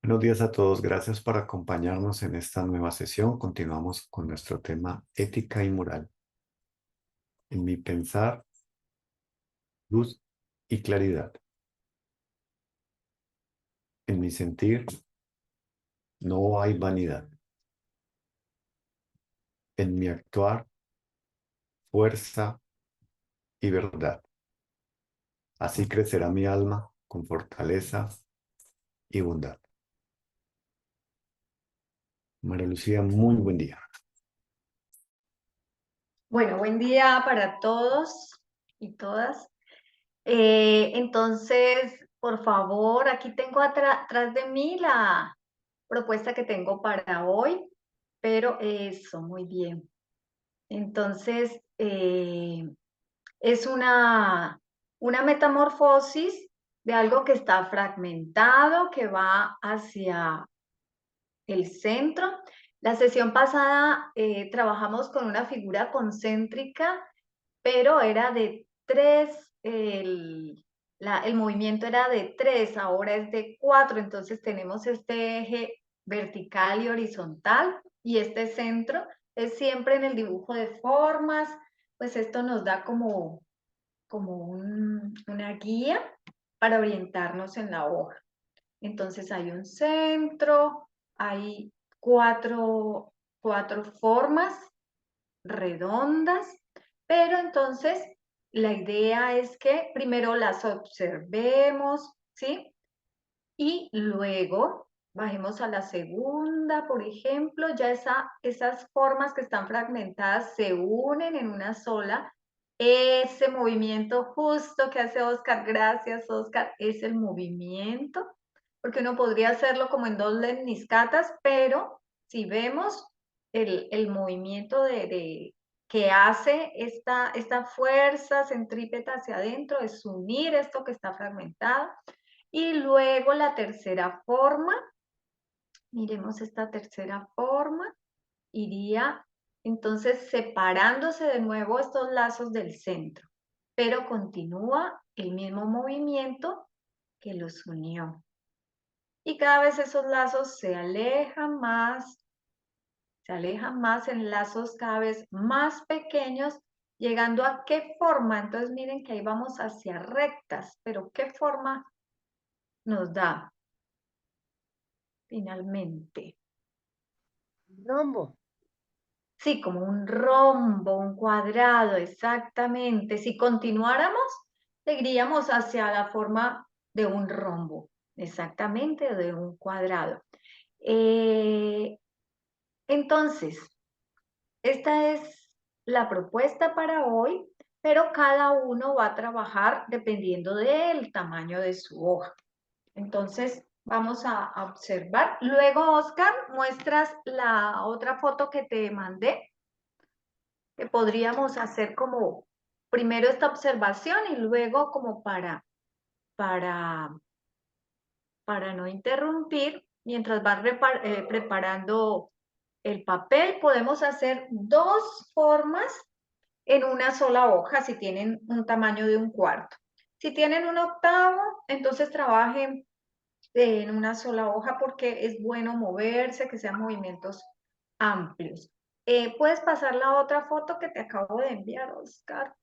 Buenos días a todos. Gracias por acompañarnos en esta nueva sesión. Continuamos con nuestro tema ética y moral. En mi pensar, luz y claridad. En mi sentir, no hay vanidad. En mi actuar, fuerza y verdad. Así crecerá mi alma con fortaleza y bondad. María Lucía, muy buen día. Bueno, buen día para todos y todas. Entonces, por favor, aquí tengo atrás de mí la propuesta que tengo para hoy, pero eso, muy bien. Entonces, es una metamorfosis de algo que está fragmentado, que va hacia el centro. La sesión pasada trabajamos con una figura concéntrica, pero era de tres, el movimiento era de tres, ahora es de cuatro, entonces tenemos este eje vertical y horizontal, y este centro es siempre en el dibujo de formas, pues esto nos da como una guía para orientarnos en la hoja. Entonces hay un centro, hay cuatro formas redondas, pero entonces la idea es que primero las observemos, ¿sí? Y luego bajemos a la segunda, por ejemplo, ya esas formas que están fragmentadas se unen en una sola. Ese movimiento justo que hace Oscar, gracias Oscar, es el movimiento, porque uno podría hacerlo como en dos lemniscatas, pero si vemos el movimiento que hace esta fuerza centrípeta hacia adentro, es unir esto que está fragmentado. Y luego la tercera forma, miremos esta tercera forma, iría entonces separándose de nuevo estos lazos del centro, pero continúa el mismo movimiento que los unió. Y cada vez esos lazos se alejan más en lazos cada vez más pequeños, llegando a qué forma. Entonces miren que ahí vamos hacia rectas, pero ¿qué forma nos da finalmente? Rombo. Sí, como un rombo, un cuadrado, exactamente. Si continuáramos, seguiríamos hacia la forma de un rombo, exactamente, de un cuadrado. Eh, entonces, esta es la propuesta para hoy, pero cada uno va a trabajar dependiendo del tamaño de su hoja. Entonces, vamos a observar. Luego, Oscar, muestras la otra foto que te mandé, que podríamos hacer como primero esta observación y luego como para, para no interrumpir, mientras van preparando el papel, podemos hacer dos formas en una sola hoja si tienen un tamaño de un cuarto. Si tienen un octavo, entonces trabajen en una sola hoja porque es bueno moverse, que sean movimientos amplios. ¿Puedes pasar la otra foto que te acabo de enviar, Oscar?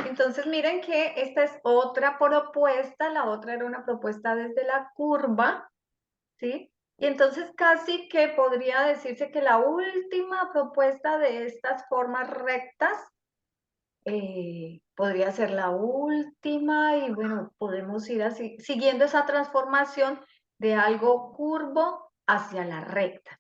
Entonces miren que esta es otra propuesta, la otra era una propuesta desde la curva, ¿sí? Y entonces casi que podría decirse que la última propuesta de estas formas rectas podría ser la última y bueno, podemos ir así, siguiendo esa transformación de algo curvo hacia la recta.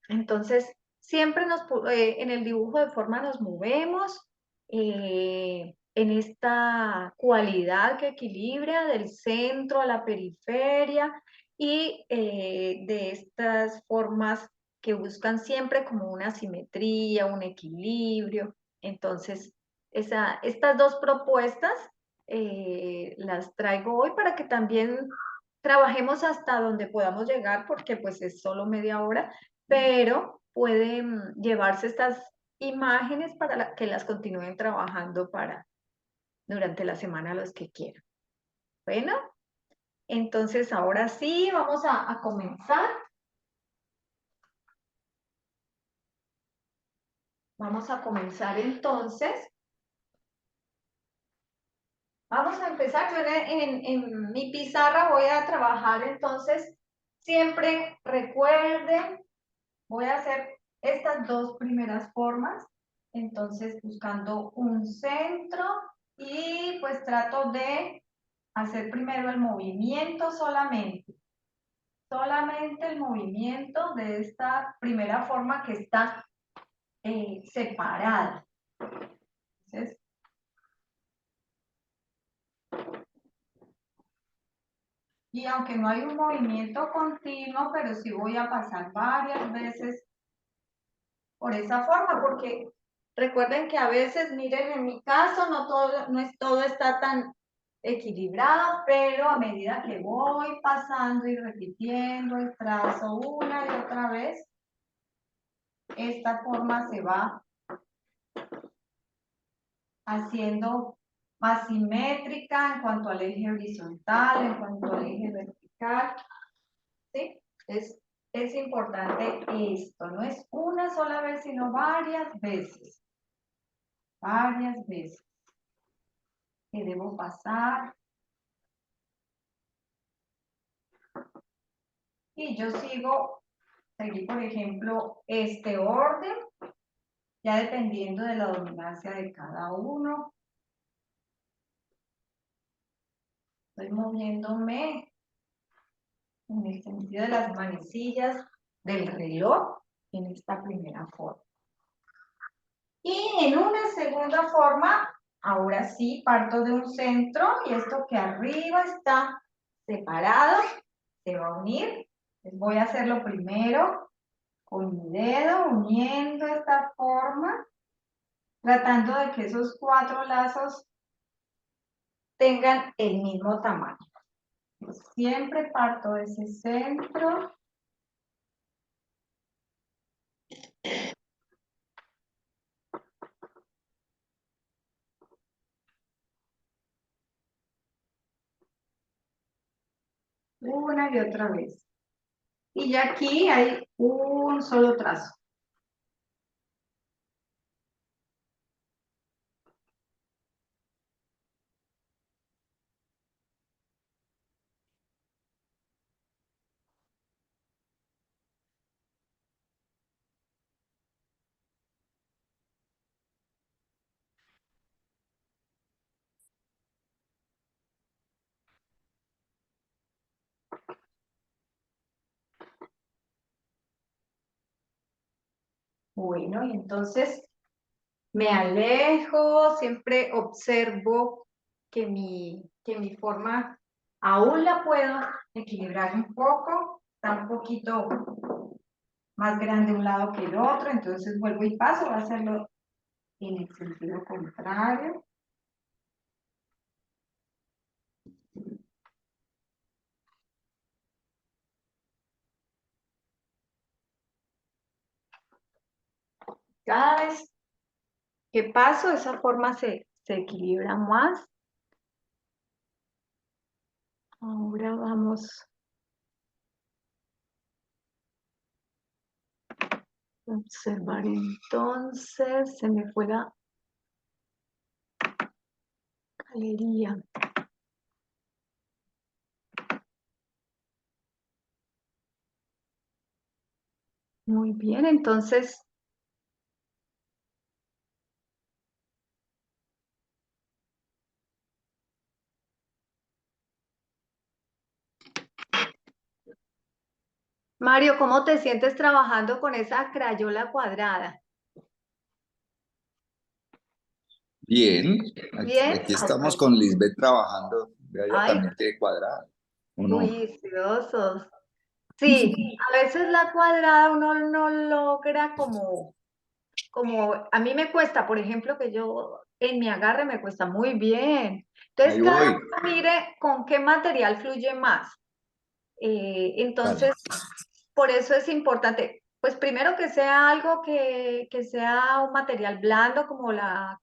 Entonces, siempre en el dibujo de forma nos movemos en esta cualidad que equilibra del centro a la periferia y de estas formas que buscan siempre como una simetría, un equilibrio. Entonces, estas dos propuestas las traigo hoy para que también trabajemos hasta donde podamos llegar, porque pues es solo media hora, pero pueden llevarse estas imágenes para que las continúen trabajando durante la semana los que quieran. Bueno, Entonces, ahora sí, vamos a comenzar. Vamos a comenzar entonces. Vamos a empezar. Yo en mi pizarra voy a trabajar entonces. Siempre recuerden, voy a hacer estas dos primeras formas. Entonces, buscando un centro y pues trato de hacer primero el movimiento solamente. Solamente el movimiento de esta primera forma que está separada. Entonces, y aunque no hay un movimiento continuo, pero sí voy a pasar varias veces por esa forma, porque recuerden que a veces, miren, en mi caso, no es todo está tan equilibrado, pero a medida que voy pasando y repitiendo el trazo una y otra vez, esta forma se va haciendo más simétrica en cuanto al eje horizontal, en cuanto al eje vertical, ¿sí? Es importante esto, no es una sola vez, sino varias veces que debo pasar. Y yo seguí, por ejemplo, este orden, ya dependiendo de la dominancia de cada uno. Estoy moviéndome en el sentido de las manecillas del reloj en esta primera forma. Y en una segunda forma, ahora sí, parto de un centro y esto que arriba está separado se va a unir. Entonces voy a hacerlo primero con mi dedo, uniendo esta forma, tratando de que esos cuatro lazos tengan el mismo tamaño. Siempre parto de ese centro. Una y otra vez. Y ya aquí hay un solo trazo. Bueno, y entonces me alejo, siempre observo que mi forma aún la puedo equilibrar un poco, está un poquito más grande un lado que el otro, entonces vuelvo y paso, voy a hacerlo en el sentido contrario. Cada vez que paso, esa forma se equilibra más. Ahora vamos a observar entonces, se me fue la galería. Muy bien, entonces Mario, ¿cómo te sientes trabajando con esa crayola cuadrada? Bien, ¿Bien? aquí Ah, estamos bueno. con Lisbeth trabajando. Ella Ay, también tiene cuadrada. Uno, juiciosos. Sí, a veces la cuadrada uno no logra a mí me cuesta, por ejemplo, que yo en mi agarre me cuesta muy bien. Entonces, ahí cada voy. uno mire con qué material fluye más. Vale. Entonces, por eso es importante, pues primero que sea algo que sea un material blando como la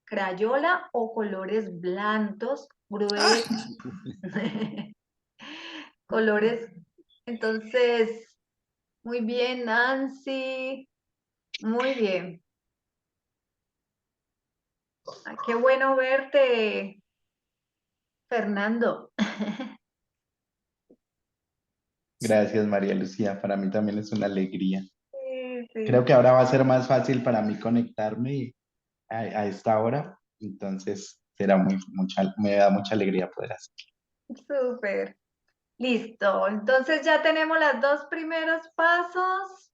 crayola o colores blandos, gruesos. colores. Entonces, muy bien, Nancy. Muy bien. Ah, qué bueno verte, Fernando. Gracias, María Lucía. Para mí también es una alegría. Sí, Creo sí. que ahora va a ser más fácil para mí conectarme a esta hora. Entonces, me da mucha alegría poder hacer. Súper. Listo. Entonces ya tenemos los dos primeros pasos.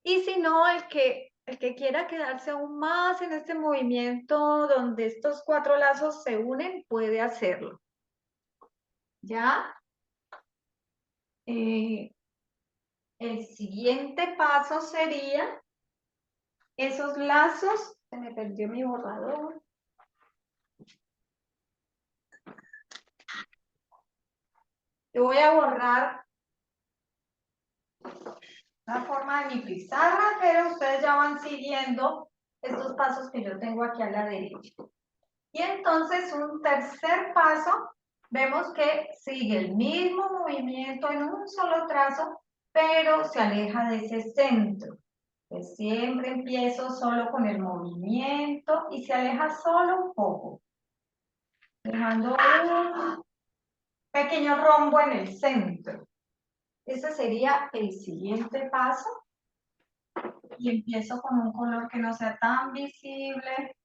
Y si no, el que quiera quedarse aún más en este movimiento donde estos 4 lazos se unen, puede hacerlo. ¿Ya? El siguiente paso sería esos lazos. Se me perdió mi borrador. Yo voy a borrar la forma de mi pizarra, pero ustedes ya van siguiendo estos pasos que yo tengo aquí a la derecha. Y entonces un tercer paso, vemos que sigue el mismo movimiento en un solo trazo, pero se aleja de ese centro. Pues siempre empiezo solo con el movimiento y se aleja solo un poco, dejando un pequeño rombo en el centro. Ese sería el siguiente paso. Y empiezo con un color que no sea tan visible.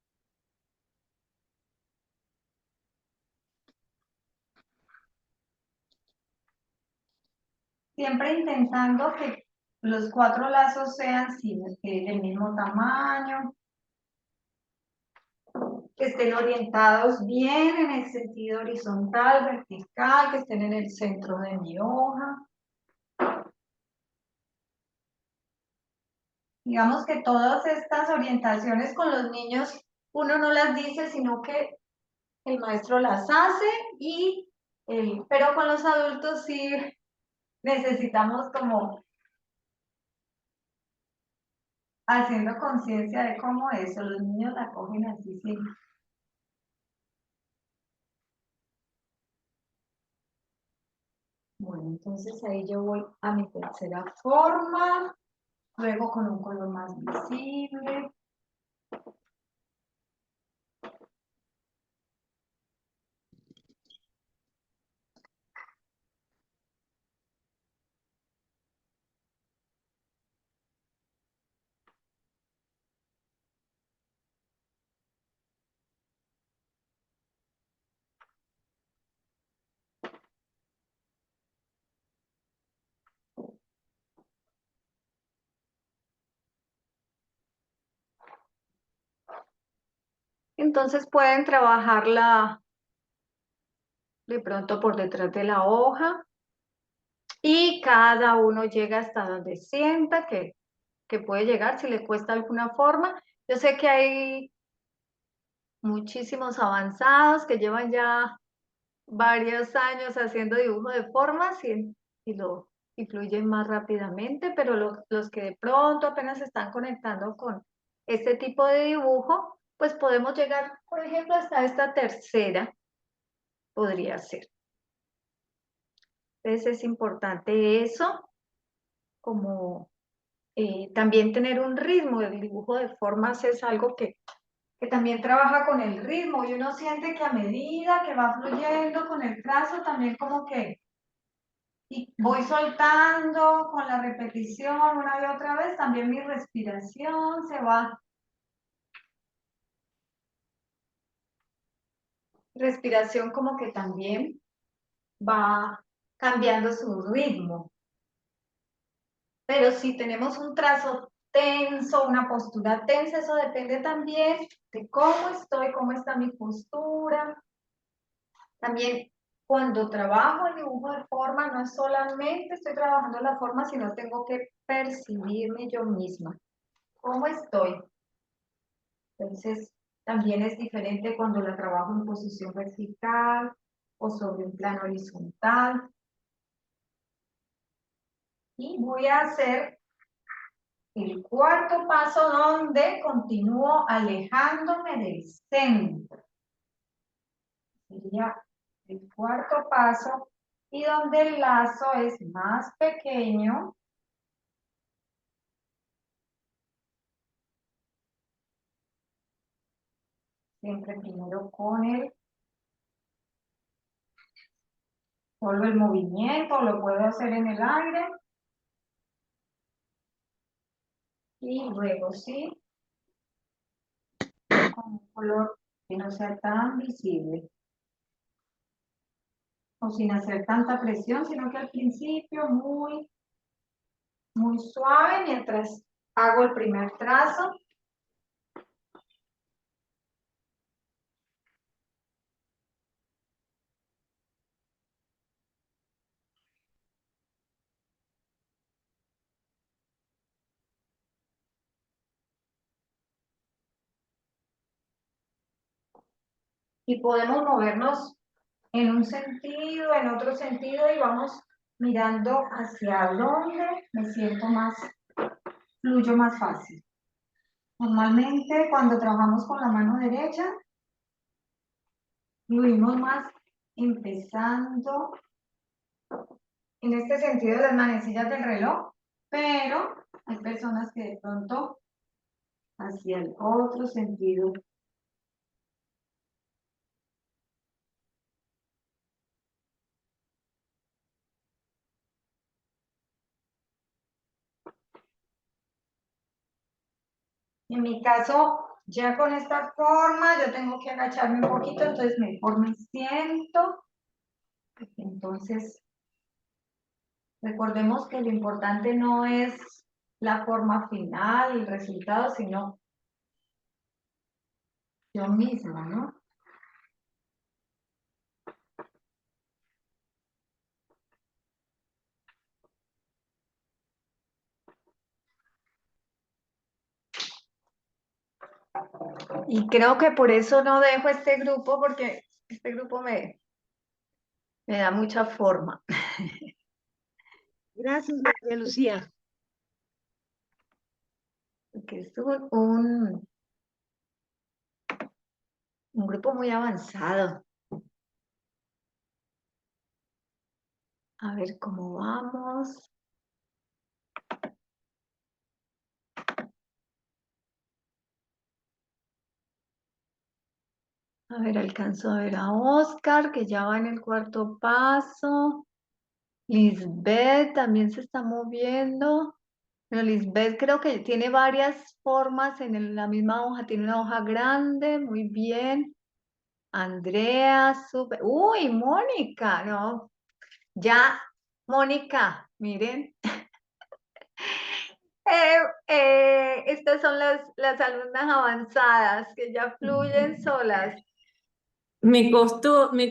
Siempre intentando que los 4 lazos sean del mismo tamaño, que estén orientados bien en el sentido horizontal, vertical, que estén en el centro de mi hoja. Digamos que todas estas orientaciones con los niños, uno no las dice, sino que el maestro las hace, pero con los adultos sí necesitamos como haciendo conciencia de cómo eso, los niños la cogen así, sí. Bueno, entonces ahí yo voy a mi tercera forma, luego con un color más visible. Entonces pueden trabajarla de pronto por detrás de la hoja y cada uno llega hasta donde sienta que puede llegar, si le cuesta alguna forma. Yo sé que hay muchísimos avanzados que llevan ya varios años haciendo dibujo de formas y lo incluyen más rápidamente, pero los que de pronto apenas se están conectando con este tipo de dibujo, pues podemos llegar, por ejemplo, hasta esta tercera, podría ser. Entonces es importante eso, como también tener un ritmo. El dibujo de formas es algo que también trabaja con el ritmo y uno siente que a medida que va fluyendo con el trazo, también como que y voy soltando con la repetición una y otra vez, también mi respiración se va. Respiración como que también va cambiando su ritmo. Pero si tenemos un trazo tenso, una postura tensa, eso depende también de cómo estoy, cómo está mi postura. También cuando trabajo el dibujo de forma, no es solamente estoy trabajando la forma, sino tengo que percibirme yo misma. ¿Cómo estoy? Entonces, también es diferente cuando la trabajo en posición vertical o sobre un plano horizontal. Y voy a hacer el cuarto paso donde continúo alejándome del centro. Sería el cuarto paso Y donde el lazo es más pequeño, siempre primero con solo el movimiento, lo puedo hacer en el aire. Y luego sí, con un color que no sea tan visible. O sin hacer tanta presión, sino que al principio muy suave mientras hago el primer trazo. Y podemos movernos en un sentido, en otro sentido, y vamos mirando hacia dónde me siento más, fluyo más fácil. Normalmente cuando trabajamos con la mano derecha, fluimos más empezando en este sentido de las manecillas del reloj, pero hay personas que de pronto hacia el otro sentido. En mi caso, ya con esta forma, yo tengo que agacharme un poquito, entonces mejor me siento. Entonces, recordemos que lo importante no es la forma final, el resultado, sino yo mismo, ¿no? Y creo que por eso no dejo este grupo, porque este grupo me da mucha forma. Gracias, María Lucía. Porque es un grupo muy avanzado. A ver cómo vamos. A ver, alcanzo a ver a Oscar, que ya va en el cuarto paso. Lisbeth también se está moviendo. Pero Lisbeth creo que tiene varias formas en la misma hoja. Tiene una hoja grande, muy bien. Andrea, súper. Uy, Mónica, no. Ya, Mónica, miren. Estas son las alumnas avanzadas que ya fluyen solas. Me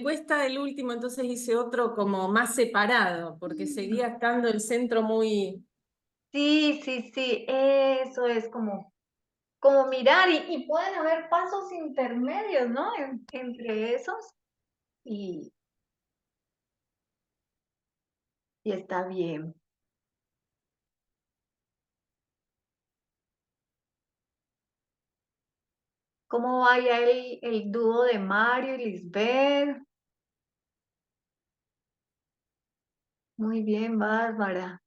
cuesta el último, entonces hice otro como más separado, porque seguía estando el centro muy... Sí, sí, sí, eso es como mirar y pueden haber pasos intermedios, ¿no? Entre esos y está bien. ¿Cómo va ya el dúo de Mario y Lisbeth? Muy bien, Bárbara.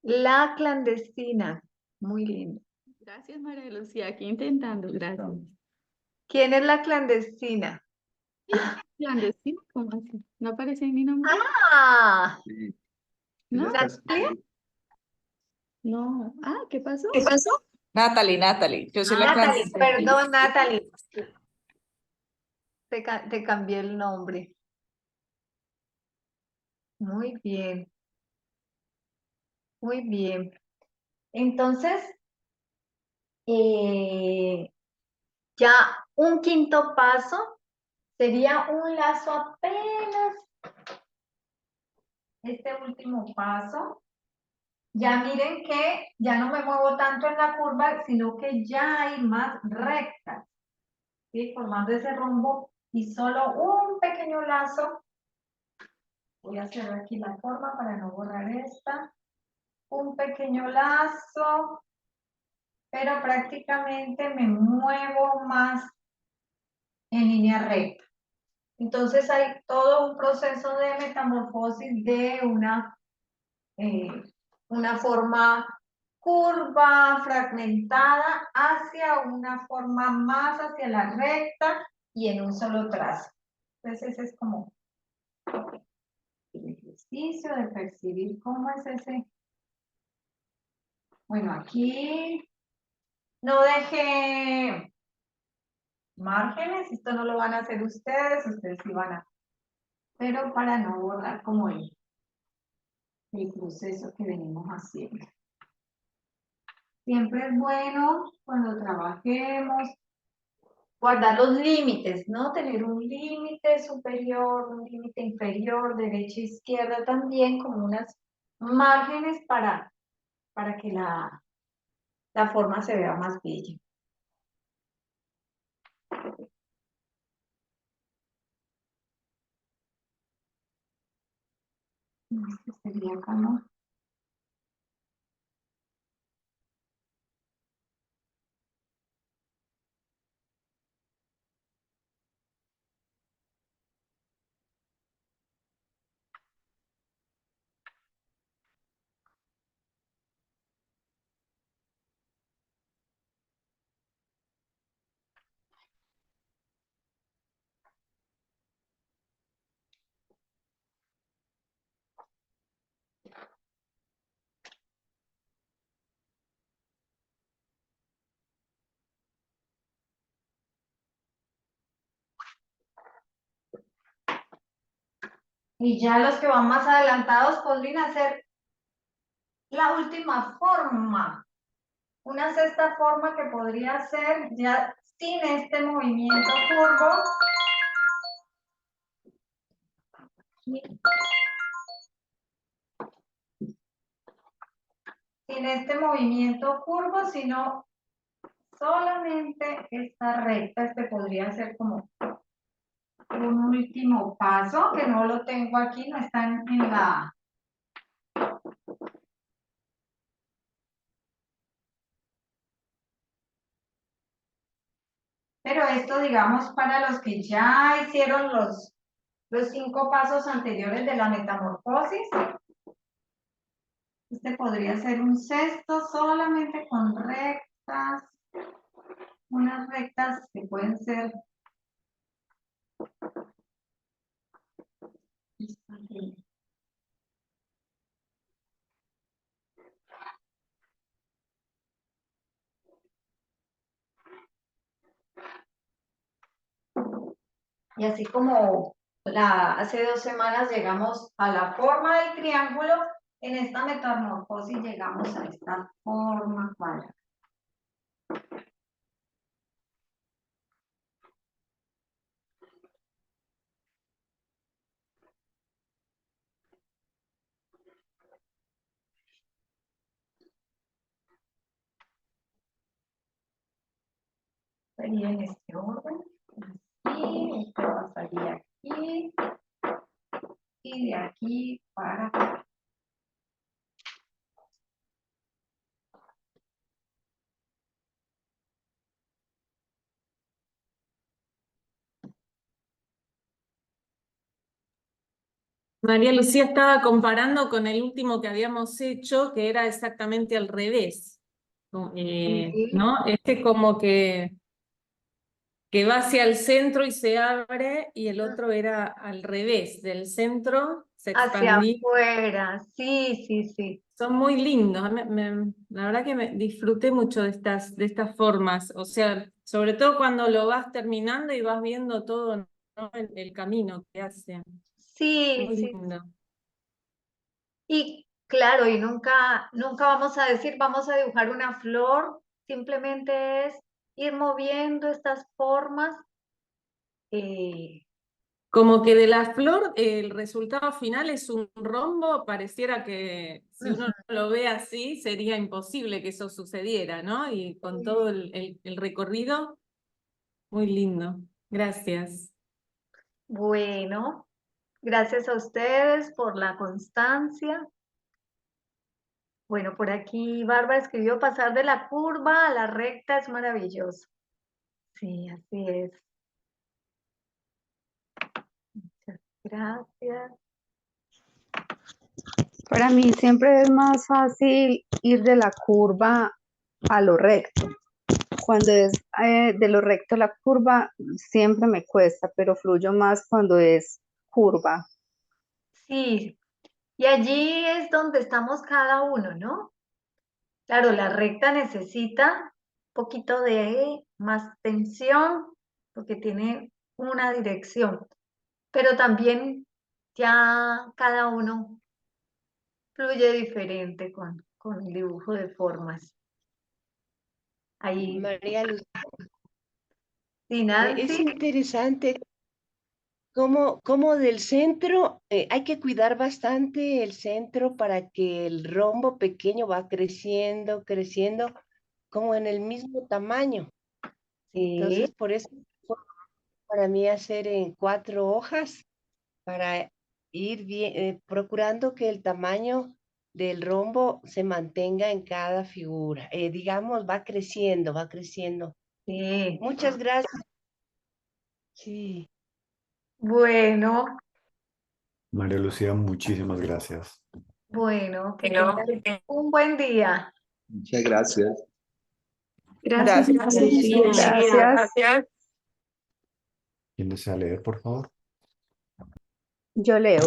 La clandestina, muy lindo. Gracias, María Lucía. Aquí intentando, gracias. ¿Quién es la clandestina? Clandestino, ¿cómo así? ¿No aparece en mi nombre? Ah, Sí, ¿No? ella está escribiendo. No. Ah, ¿qué pasó? ¿Qué pasó? Natalie, yo soy la Natalie, clandestina. perdón, Natalie. Te cambié el nombre. Muy bien, muy bien. Entonces, ya un quinto paso sería un lazo apenas. Este último paso. Ya miren que ya no me muevo tanto en la curva, sino que ya hay más rectas, ¿sí? Formando ese rombo y solo un pequeño lazo. Voy a hacer aquí la forma para no borrar esta. Un pequeño lazo, pero prácticamente me muevo más en línea recta. Entonces hay todo un proceso de metamorfosis de una forma curva, fragmentada, hacia una forma más hacia la recta y en un solo trazo. Entonces ese es como el ejercicio de percibir cómo es ese. Bueno, aquí no deje márgenes, esto no lo van a hacer ustedes sí van a, pero para no borrar como el proceso que venimos haciendo. Siempre es bueno cuando trabajemos guardar los límites, ¿no? Tener un límite superior, un límite inferior, derecha e izquierda también, como unas márgenes para que la forma se vea más bella. Este sería acá, ¿no? Y ya los que van más adelantados podrían hacer la última forma. Una sexta forma que podría ser ya sin este movimiento curvo. Sin este movimiento curvo, sino solamente esta recta. Este podría ser como un último paso, que no lo tengo aquí, no está en la... Pero esto, digamos, para los que ya hicieron los 5 pasos anteriores de la metamorfosis, este podría ser un sexto solamente con rectas, unas rectas que pueden ser y así como hace 2 semanas llegamos a la forma del triángulo, en esta metamorfosis llegamos a esta forma cuadrada. Sería en este orden, así, esto pasaría aquí, y de aquí para acá. María Lucía estaba comparando con el último que habíamos hecho, que era exactamente al revés. ¿No? Este como que va hacia el centro y se abre, y el otro era al revés, del centro se Hacia expandía. afuera, sí, sí, sí. Son muy lindos. La verdad que me disfruté mucho de estas formas. O sea, sobre todo cuando lo vas terminando y vas viendo todo, ¿no? El camino que hace. Sí, Muy sí. lindo. Y claro, y nunca vamos a decir, vamos a dibujar una flor, simplemente es ir moviendo estas formas. Como que de la flor el resultado final es un rombo, pareciera que si uno lo ve así sería imposible que eso sucediera, ¿no? Y con todo el recorrido, muy lindo. Gracias. Bueno, gracias a ustedes por la constancia. Bueno, por aquí Bárbara escribió pasar de la curva a la recta es maravilloso. Sí, así es. Gracias. Para mí siempre es más fácil ir de la curva a lo recto. Cuando es de lo recto a la curva, siempre me cuesta, pero fluyo más cuando es curva. Sí, y allí es donde estamos cada uno, ¿no? Claro, la recta necesita un poquito de más tensión porque tiene una dirección, pero también ya cada uno fluye diferente con el dibujo de formas. Ahí, María Lucía, sí, es Nancy, interesante cómo del centro hay que cuidar bastante el centro para que el rombo pequeño va creciendo, creciendo, como en el mismo tamaño. sí, Entonces, por eso para mí hacer en 4 hojas para ir bien, procurando que el tamaño del rombo se mantenga en cada figura. Digamos, va creciendo, va creciendo. sí. Muchas gracias. Sí. Bueno, María Lucía, muchísimas gracias. bueno, que tengas un buen día. Muchas gracias. Gracias, Gracias. Lucía. Gracias. ¿Quién desea leer, por favor? Yo leo.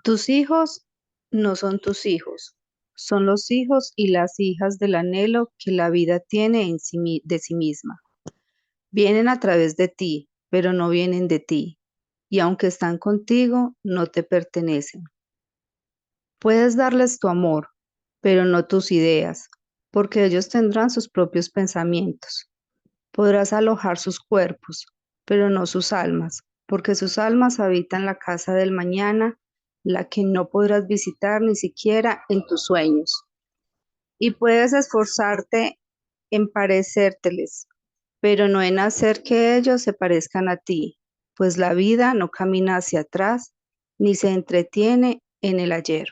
Tus hijos no son tus hijos, son los hijos y las hijas del anhelo que la vida tiene de sí misma. Vienen a través de ti, pero no vienen de ti, y aunque están contigo, no te pertenecen. Puedes darles tu amor, pero no tus ideas, porque ellos tendrán sus propios pensamientos. Podrás alojar sus cuerpos, pero no sus almas, porque sus almas habitan la casa del mañana, la que no podrás visitar ni siquiera en tus sueños. Y puedes esforzarte en parecérteles, pero no en hacer que ellos se parezcan a ti, pues la vida no camina hacia atrás ni se entretiene en el ayer.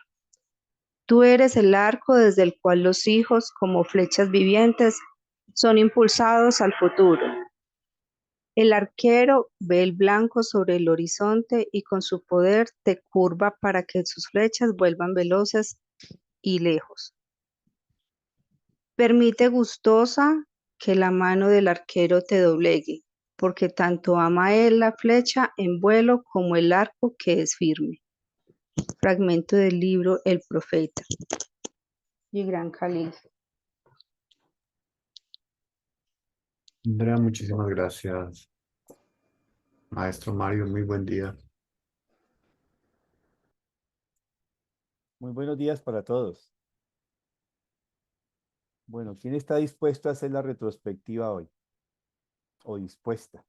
Tú eres el arco desde el cual los hijos, como flechas vivientes, son impulsados al futuro. El arquero ve el blanco sobre el horizonte y con su poder te curva para que sus flechas vuelvan veloces y lejos. Permite gustosa que la mano del arquero te doblegue, porque tanto ama él la flecha en vuelo como el arco que es firme. Fragmento del libro El Profeta. Gibran Khalil. Andrea, muchísimas gracias. Maestro Mario, muy buen día. Muy buenos días para todos. Bueno, ¿quién está dispuesto a hacer la retrospectiva hoy? ¿O dispuesta?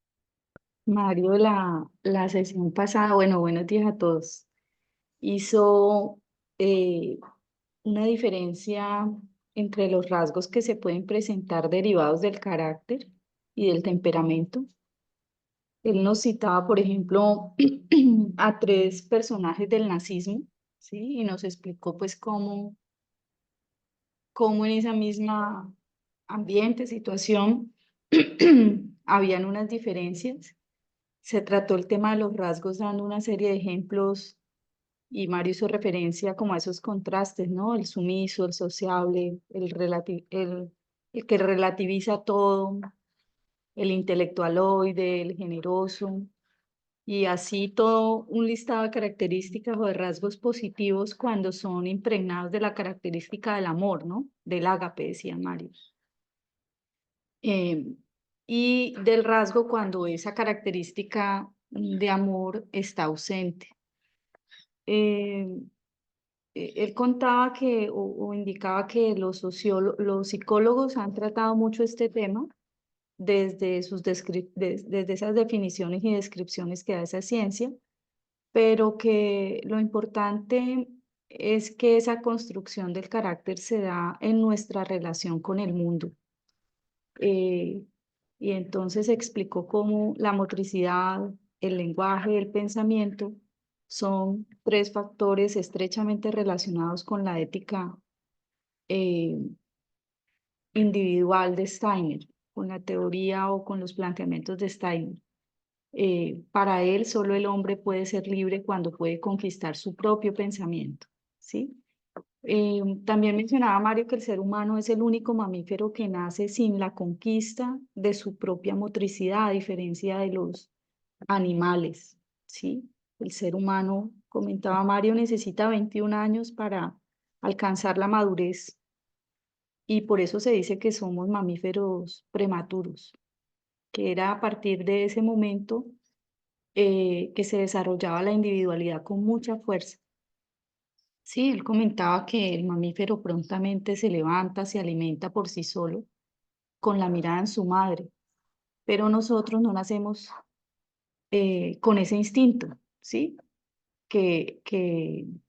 Mario, la sesión pasada, bueno, buenos días a todos, hizo una diferencia entre los rasgos que se pueden presentar derivados del carácter y del temperamento. Él nos citaba, por ejemplo, a 3 personajes del nazismo, ¿sí? Y nos explicó pues cómo en esa misma ambiente, situación, habían unas diferencias. Se trató el tema de los rasgos dando una serie de ejemplos y Mario hizo referencia como a esos contrastes, ¿no? El sumiso, el sociable, el que relativiza todo, el intelectualoide, el generoso, y así todo un listado de características o de rasgos positivos cuando son impregnados de la característica del amor, ¿no? Del ágape, decía Mario. Y del rasgo cuando esa característica de amor está ausente. Él contaba que o indicaba que los psicólogos han tratado mucho este tema desde desde esas definiciones y descripciones que da esa ciencia, pero que lo importante es que esa construcción del carácter se da en nuestra relación con el mundo. Y entonces explicó cómo la motricidad, el lenguaje, el pensamiento son 3 factores estrechamente relacionados con la ética individual de Steiner. con la teoría o con los planteamientos de Steiner. Para él, solo el hombre puede ser libre cuando puede conquistar su propio pensamiento, ¿sí? También mencionaba Mario que el ser humano es el único mamífero que nace sin la conquista de su propia motricidad, a diferencia de los animales, ¿sí? El ser humano, comentaba Mario, necesita 21 años para alcanzar la madurez y por eso se dice que somos mamíferos prematuros, que era a partir de ese momento que se desarrollaba la individualidad con mucha fuerza. Sí, él comentaba que el mamífero prontamente se levanta, se alimenta por sí solo, con la mirada en su madre, pero nosotros no nacemos con ese instinto, ¿sí? Que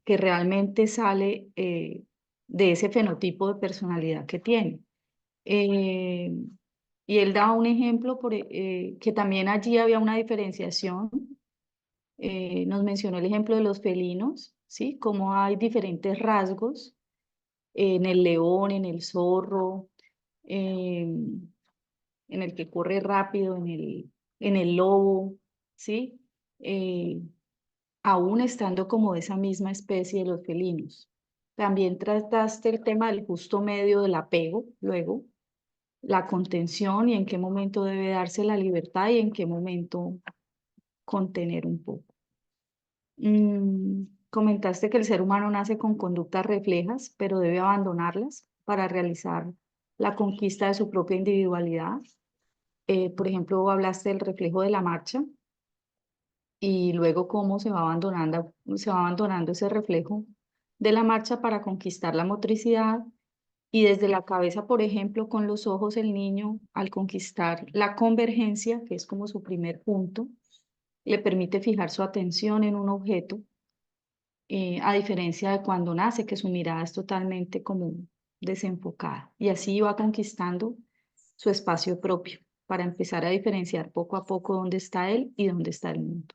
realmente sale de ese fenotipo de personalidad que tiene. Eh, y él daba un ejemplo que también allí había una diferenciación. Nos mencionó el ejemplo de los felinos, ¿sí? Cómo hay diferentes rasgos en el león, en el zorro, en el que corre rápido, en el lobo, ¿sí? Eh, aún estando como de esa misma especie de los felinos. También trataste el tema del justo medio del apego, luego, la contención y en qué momento debe darse la libertad y en qué momento contener un poco. Comentaste que el ser humano nace con conductas reflejas, pero debe abandonarlas para realizar la conquista de su propia individualidad. Por ejemplo, hablaste del reflejo de la marcha y luego cómo se va abandonando ese reflejo de la marcha para conquistar la motricidad y desde la cabeza, por ejemplo, con los ojos el niño al conquistar la convergencia, que es como su primer punto, le permite fijar su atención en un objeto, a diferencia de cuando nace, que su mirada es totalmente como desenfocada y así va conquistando su espacio propio para empezar a diferenciar poco a poco dónde está él y dónde está el mundo.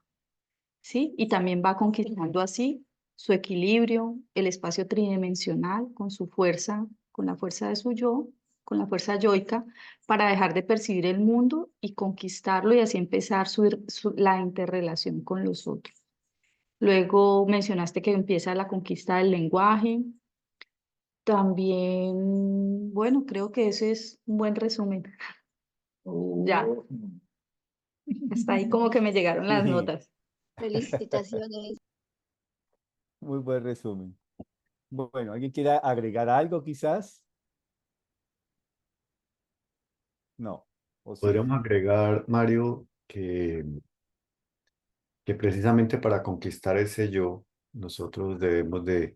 ¿Sí? Y también va conquistando así su equilibrio, el espacio tridimensional con su fuerza, con la fuerza de su yo, con la fuerza yoica, para dejar de percibir el mundo y conquistarlo y así empezar la interrelación con los otros. Luego mencionaste que empieza la conquista del lenguaje. También, bueno, creo que ese es un buen resumen. Ya, hasta ahí como que me llegaron las Sí, notas. Felicitaciones. muy buen resumen. Bueno, ¿alguien quiere agregar algo quizás? No, o sí. Podríamos agregar, Mario, que precisamente para conquistar ese yo, nosotros debemos de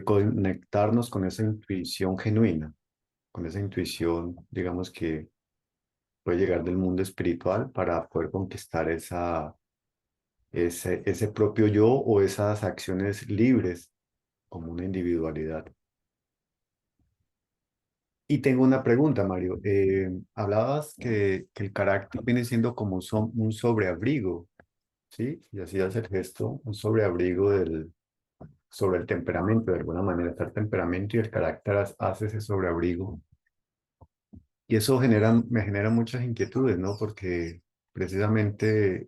conectarnos con esa intuición genuina, con esa intuición, digamos, que puede llegar del mundo espiritual para poder conquistar ese propio yo o esas acciones libres como una individualidad. Y tengo una pregunta, Mario. Hablabas que el carácter viene siendo como un sobreabrigo, ¿sí? Y hacías el gesto, un sobreabrigo sobre el temperamento, de alguna manera está el temperamento y el carácter hace ese sobreabrigo. Y eso me genera muchas inquietudes, ¿no? Porque precisamente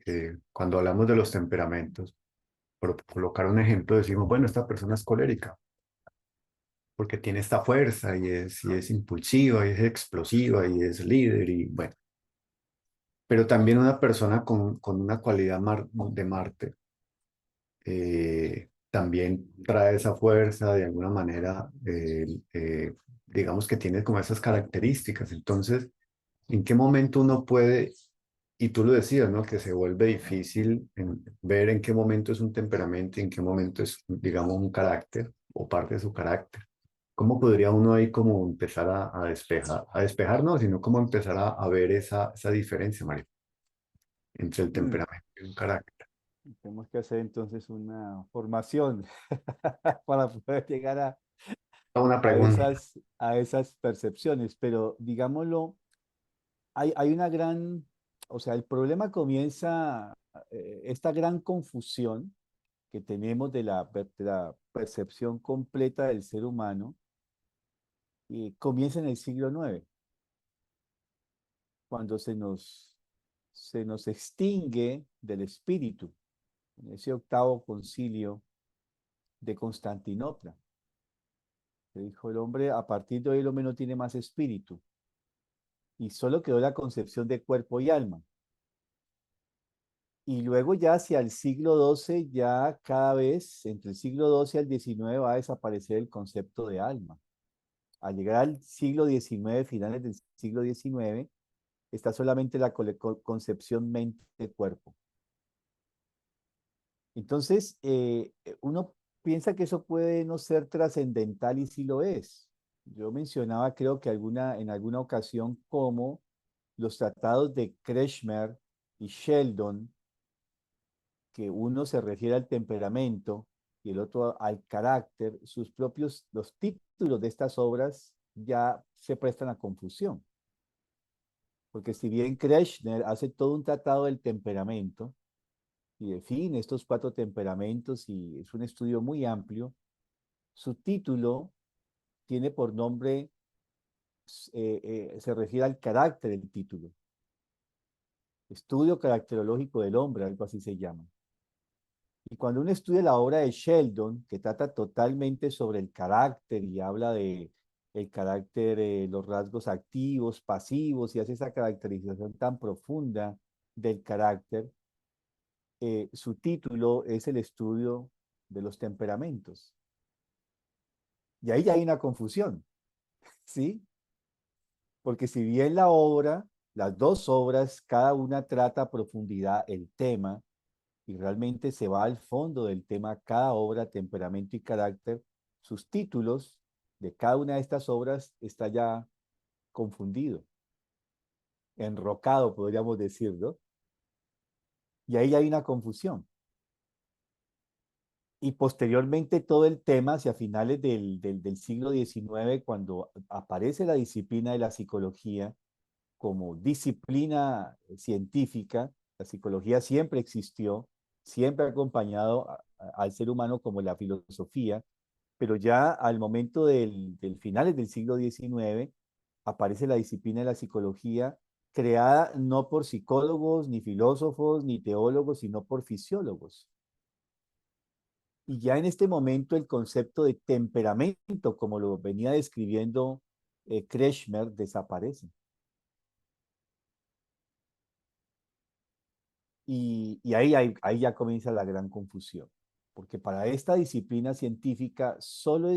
cuando hablamos de los temperamentos, por colocar un ejemplo, decimos, bueno, esta persona es colérica, porque tiene esta fuerza y es impulsiva y es explosiva y es líder y bueno. Pero también una persona con una cualidad de Marte también trae esa fuerza de alguna manera, digamos que tiene como esas características. Entonces, ¿en qué momento uno puede, y tú lo decías, ¿no? Que se vuelve difícil ver en qué momento es un temperamento y en qué momento es, digamos, un carácter o parte de su carácter? ¿Cómo podría uno ahí como empezar a despejar no, sino cómo empezar a ver esa diferencia, Mario, entre el Mm, temperamento y un carácter? Tenemos que hacer entonces una formación para poder llegar Una a pregunta. esas percepciones, pero digámoslo, hay una gran, o sea, el problema comienza, esta gran confusión que tenemos de la percepción completa del ser humano, comienza en el siglo IX. cuando se nos extingue del espíritu, en ese octavo concilio de Constantinopla. Que dijo el hombre, a partir de hoy el hombre no tiene más espíritu, y solo quedó la concepción de cuerpo y alma. Y luego ya hacia el siglo XII, ya cada vez, entre el siglo XII al XIX, va a desaparecer el concepto de alma. Al llegar al siglo XIX, finales del siglo XIX, está solamente la concepción mente-cuerpo. Entonces, uno piensa que eso puede no ser trascendental y sí lo es. Yo mencionaba, creo que en alguna ocasión, como los tratados de Kretschmer y Sheldon, que uno se refiere al temperamento y el otro al carácter, los títulos de estas obras ya se prestan a confusión. Porque si bien Kretschmer hace todo un tratado del temperamento y define estos 4 temperamentos y es un estudio muy amplio, su título tiene por nombre, se refiere al carácter del título. Estudio caracterológico del hombre, algo así se llama. Y cuando uno estudia la obra de Sheldon, que trata totalmente sobre el carácter y habla de el carácter, los rasgos activos, pasivos, y hace esa caracterización tan profunda del carácter, su título es el estudio de los temperamentos. Y ahí ya hay una confusión, ¿sí? Porque si bien la obra, las 2 obras, cada una trata a profundidad el tema, y realmente se va al fondo del tema, cada obra, temperamento y carácter, sus títulos de cada una de estas obras está ya confundido, enrocado, podríamos decirlo, y ahí hay una confusión. Y posteriormente todo el tema, hacia finales del siglo XIX, cuando aparece la disciplina de la psicología como disciplina científica, la psicología siempre existió, siempre ha acompañado al ser humano como la filosofía, pero ya al momento del finales del siglo XIX aparece la disciplina de la psicología creada no por psicólogos, ni filósofos, ni teólogos, sino por fisiólogos. Y ya en este momento el concepto de temperamento, como lo venía describiendo Kretschmer, desaparece. Y ahí ya comienza la gran confusión, porque para esta disciplina científica solo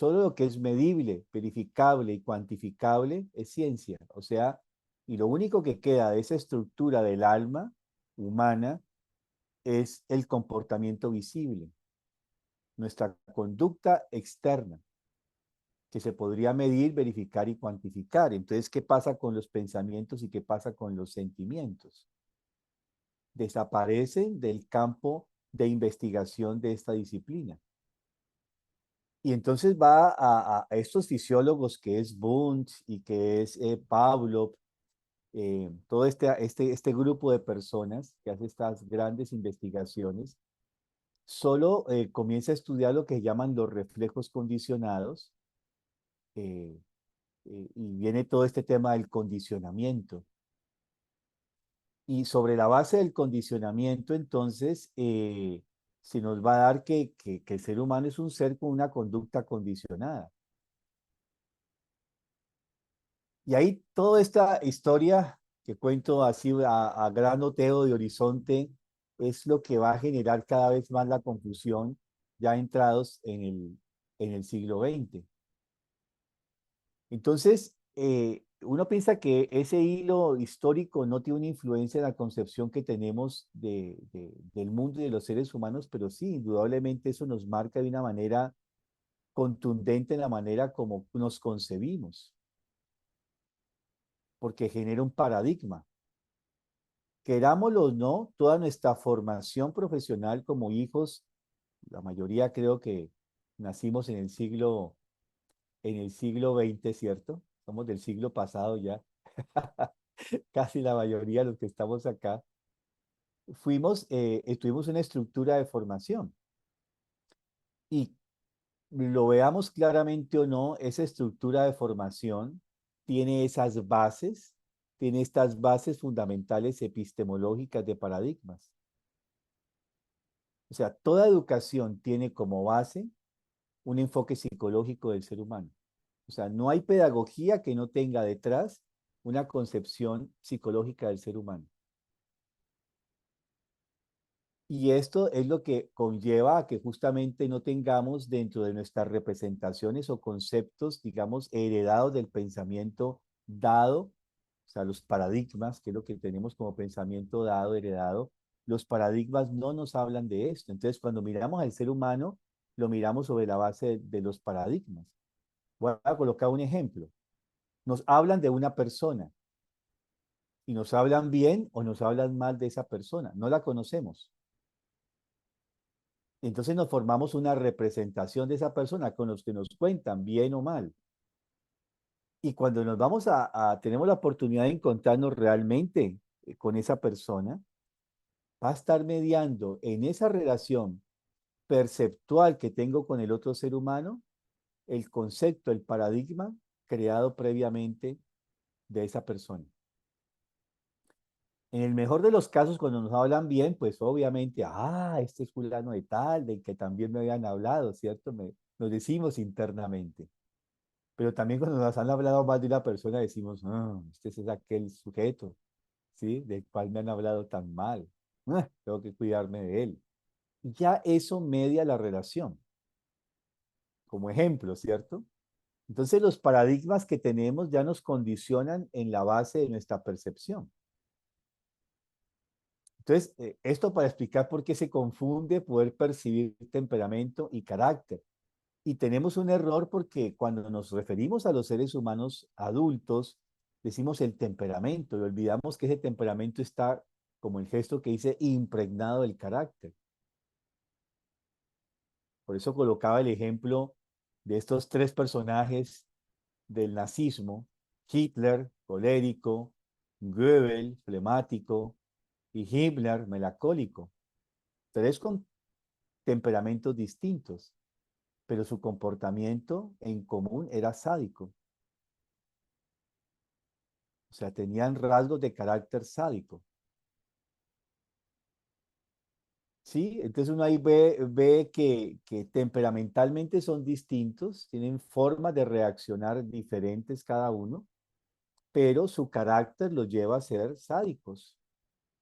lo que es medible, verificable y cuantificable es ciencia. O sea, y lo único que queda de esa estructura del alma humana es el comportamiento visible, nuestra conducta externa, que se podría medir, verificar y cuantificar. Entonces, ¿qué pasa con los pensamientos y qué pasa con los sentimientos? Desaparecen del campo de investigación de esta disciplina. Y entonces va a estos fisiólogos que es Wundt y que es Pavlov, todo este grupo de personas que hace estas grandes investigaciones, solo comienza a estudiar lo que llaman los reflejos condicionados, y viene todo este tema del condicionamiento. Y sobre la base del condicionamiento, entonces, se nos va a dar que el ser humano es un ser con una conducta condicionada. Y ahí toda esta historia que cuento así a gran oteo de horizonte es lo que va a generar cada vez más la confusión ya entrados en el siglo XX. Entonces, uno piensa que ese hilo histórico no tiene una influencia en la concepción que tenemos del mundo y de los seres humanos, pero sí, indudablemente eso nos marca de una manera contundente en la manera como nos concebimos, porque genera un paradigma. Querámoslo o no, toda nuestra formación profesional como hijos, la mayoría creo que nacimos en el siglo XX, ¿cierto? Somos del siglo pasado ya. Casi la mayoría de los que estamos acá, tuvimos una estructura de formación. Y lo veamos claramente o no, esa estructura de formación tiene esas bases, tiene estas bases fundamentales epistemológicas de paradigmas. O sea, toda educación tiene como base un enfoque psicológico del ser humano. O sea, no hay pedagogía que no tenga detrás una concepción psicológica del ser humano. Y esto es lo que conlleva a que justamente no tengamos dentro de nuestras representaciones o conceptos, digamos, heredados del pensamiento dado, o sea, los paradigmas, que es lo que tenemos como pensamiento dado, heredado, los paradigmas no nos hablan de esto. Entonces, cuando miramos al ser humano, lo miramos sobre la base de los paradigmas. Voy a colocar un ejemplo. Nos hablan de una persona y nos hablan bien o nos hablan mal de esa persona. No la conocemos. Entonces nos formamos una representación de esa persona con los que nos cuentan bien o mal. Y cuando nos vamos tenemos la oportunidad de encontrarnos realmente con esa persona, va a estar mediando en esa relación perceptual que tengo con el otro ser humano, el concepto, el paradigma creado previamente de esa persona. En el mejor de los casos, cuando nos hablan bien, pues obviamente, este es fulano de tal, del que también me habían hablado, ¿cierto? Nos decimos internamente. Pero también cuando nos han hablado más de una persona, decimos, este es aquel sujeto, ¿sí? Del cual me han hablado tan mal. Tengo que cuidarme de él. Ya eso media la relación, como ejemplo, ¿cierto? Entonces los paradigmas que tenemos ya nos condicionan en la base de nuestra percepción. Entonces, esto para explicar por qué se confunde poder percibir temperamento y carácter. Y tenemos un error porque cuando nos referimos a los seres humanos adultos, decimos el temperamento y olvidamos que ese temperamento está, como el gesto que dice, impregnado del carácter. Por eso colocaba el ejemplo de estos tres personajes del nazismo: Hitler, colérico; Goebbels, flemático; y Himmler, melancólico. Tres con temperamentos distintos, pero su comportamiento en común era sádico. O sea, tenían rasgos de carácter sádico. ¿Sí? Entonces uno ahí ve que temperamentalmente son distintos, tienen formas de reaccionar diferentes cada uno, pero su carácter los lleva a ser sádicos,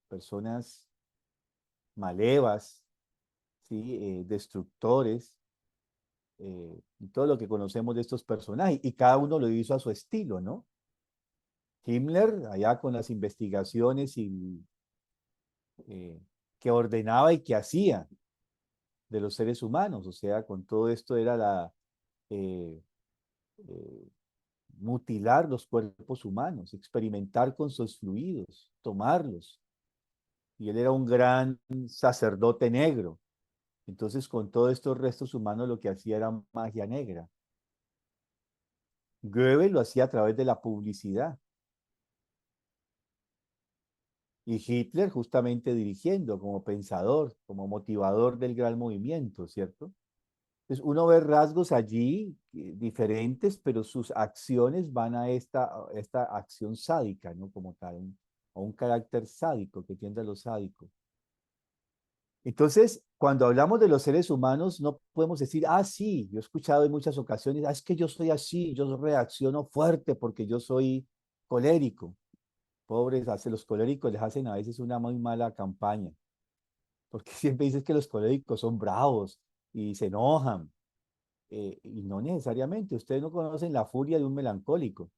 personas malevas, ¿sí? Destructores, y todo lo que conocemos de estos personajes, y cada uno lo hizo a su estilo, ¿no? Himmler, allá con las investigaciones que ordenaba y que hacía de los seres humanos, o sea, con todo esto era eh, eh, mutilar los cuerpos humanos, experimentar con sus fluidos, tomarlos. Y él era un gran sacerdote negro. Entonces, con todos estos restos humanos lo que hacía era magia negra. Goebbels lo hacía a través de la publicidad. Y Hitler justamente dirigiendo como pensador, como motivador del gran movimiento, ¿cierto? Entonces uno ve rasgos allí diferentes, pero sus acciones van a esta acción sádica, ¿no? Como tal, a un carácter sádico que tiende a lo sádico. Entonces, cuando hablamos de los seres humanos, no podemos decir, sí, yo he escuchado en muchas ocasiones, es que yo soy así, yo reacciono fuerte porque yo soy colérico. Pobres, los coléricos les hacen a veces una muy mala campaña, porque siempre dices que los coléricos son bravos y se enojan, y no necesariamente. Ustedes no conocen la furia de un melancólico,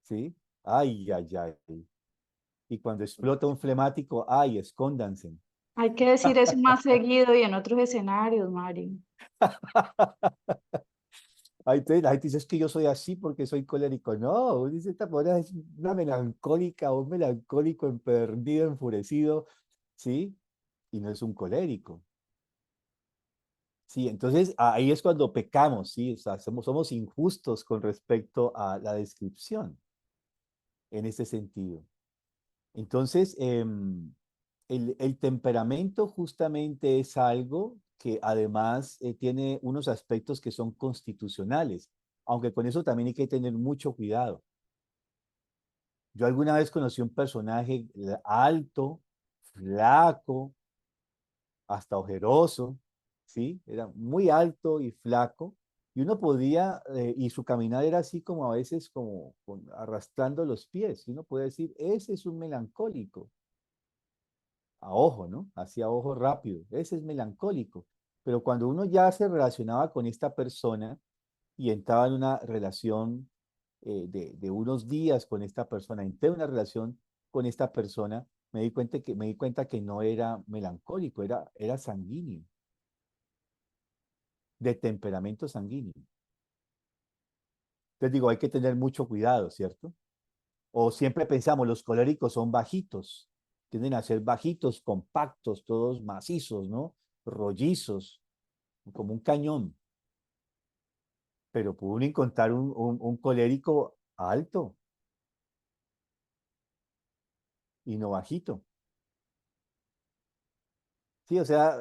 ¿sí? Ay, ay, ay. Y cuando explota un flemático, ay, escóndanse. Hay que decir eso más seguido y en otros escenarios, Mari. Ay, entonces la gente dice, es que yo soy así porque soy colérico. No, dice, esta persona es una melancólica o un melancólico empedernido, enfurecido, ¿sí? Y no es un colérico. Sí, entonces ahí es cuando pecamos, ¿sí? O sea, somos injustos con respecto a la descripción en ese sentido. Entonces, el temperamento justamente es algo que además tiene unos aspectos que son constitucionales. aunque con eso también hay que tener mucho cuidado. Yo alguna vez conocí un personaje alto, flaco, hasta ojeroso, ¿sí? Era muy alto y flaco, y uno podía, y su caminar era así como a veces como arrastrando los pies, y uno puede decir, ese es un melancólico, a ojo, ¿no? Hacia ojo rápido, ese es melancólico. Pero cuando uno ya se relacionaba con esta persona y entraba en una relación de unos días con esta persona, entré en una relación con esta persona, me di cuenta que no era melancólico, era sanguíneo, de temperamento sanguíneo. Entonces digo, hay que tener mucho cuidado, ¿cierto? O siempre pensamos, los coléricos son bajitos, tienden a ser bajitos, compactos, todos macizos, ¿no? Rollizos, como un cañón. Pero pudo uno encontrar un colérico alto y no bajito. Sí, o sea,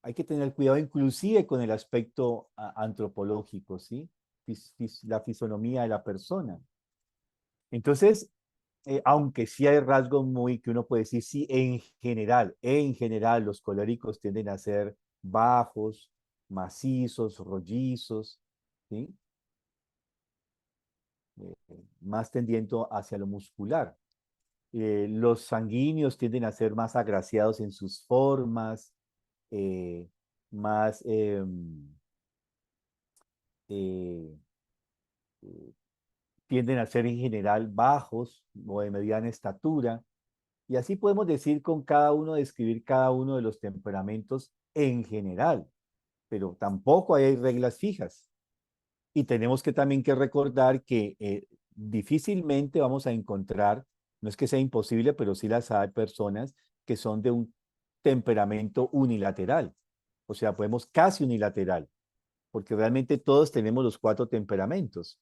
hay que tener cuidado inclusive con el aspecto antropológico, ¿sí? La fisonomía de la persona. Entonces, aunque sí hay rasgos muy que uno puede decir, sí, en general los coléricos tienden a ser bajos, macizos, rollizos, ¿sí? Más tendiendo hacia lo muscular. Los sanguíneos tienden a ser más agraciados en sus formas, eh, más eh, tienden a ser en general bajos o de mediana estatura. Y así podemos decir con cada uno, describir cada uno de los temperamentos en general, pero tampoco hay reglas fijas. Y tenemos que también que recordar que difícilmente vamos a encontrar, no es que sea imposible, pero sí las hay personas que son de un temperamento unilateral. O sea, podemos casi unilateral, porque realmente todos tenemos los 4 temperamentos,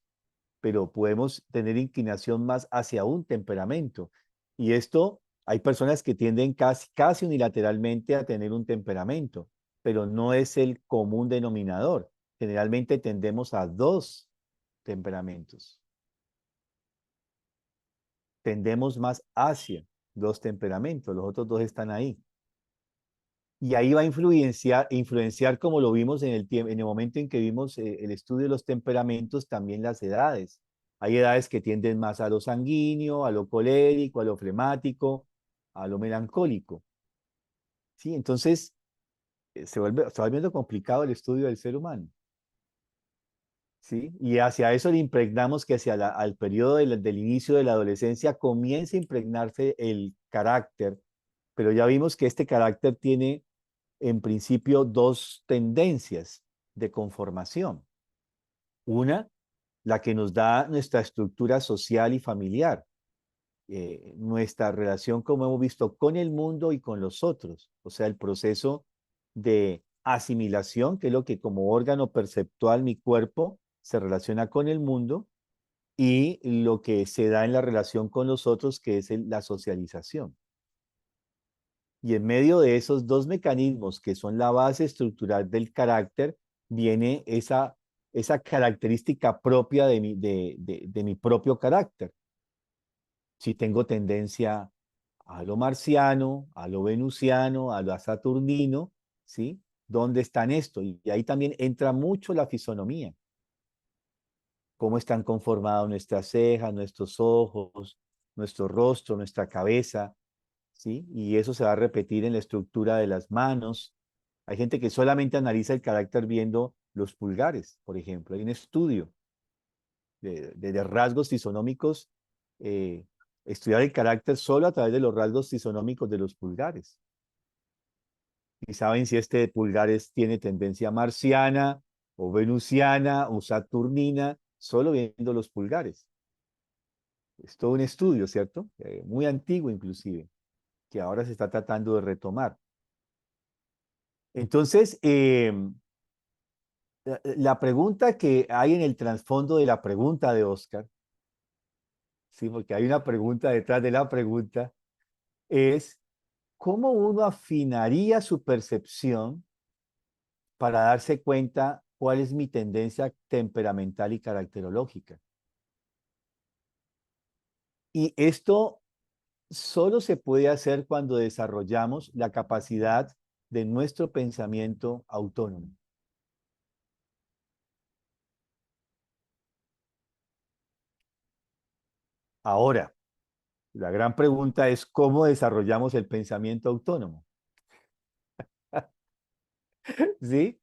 pero podemos tener inclinación más hacia un temperamento. Y esto, hay personas que tienden casi unilateralmente a tener un temperamento, pero no es el común denominador. Generalmente tendemos a 2 temperamentos. Tendemos más hacia 2 temperamentos, los otros 2 están ahí. Y ahí va a influenciar como lo vimos en el momento en que vimos el estudio de los temperamentos, también las edades. Hay edades que tienden más a lo sanguíneo, a lo colérico, a lo flemático, a lo melancólico. ¿Sí? Entonces, se va volviendo complicado el estudio del ser humano. ¿Sí? Y hacia eso le impregnamos que al periodo del inicio de la adolescencia comienza a impregnarse el carácter, pero ya vimos que este carácter tiene en principio 2 tendencias de conformación. Una, la que nos da nuestra estructura social y familiar, nuestra relación, como hemos visto, con el mundo y con los otros, o sea, el proceso de asimilación, que es lo que como órgano perceptual mi cuerpo se relaciona con el mundo, y lo que se da en la relación con los otros, que es la socialización. Y en medio de esos 2 mecanismos que son la base estructural del carácter, viene esa característica propia de mi propio carácter. Si tengo tendencia a lo marciano, a lo venusiano, a lo saturnino, ¿sí? ¿Dónde están esto? Y ahí también entra mucho la fisonomía. Cómo están conformadas nuestras cejas, nuestros ojos, nuestro rostro, nuestra cabeza, ¿sí? Y eso se va a repetir en la estructura de las manos. Hay gente que solamente analiza el carácter viendo los pulgares, por ejemplo. Hay un estudio de rasgos fisonómicos, estudiar el carácter solo a través de los rasgos fisonómicos de los pulgares. Y saben si este pulgar tiene tendencia marciana o venusiana o saturnina, solo viendo los pulgares. Es todo un estudio, ¿cierto? Muy antiguo inclusive, que ahora se está tratando de retomar. Entonces, la pregunta que hay en el trasfondo de la pregunta de Oscar, sí, porque hay una pregunta detrás de la pregunta, es ¿cómo uno afinaría su percepción para darse cuenta cuál es mi tendencia temperamental y caracterológica. Y esto solo se puede hacer cuando desarrollamos la capacidad de nuestro pensamiento autónomo. Ahora, la gran pregunta es cómo desarrollamos el pensamiento autónomo. ¿Sí?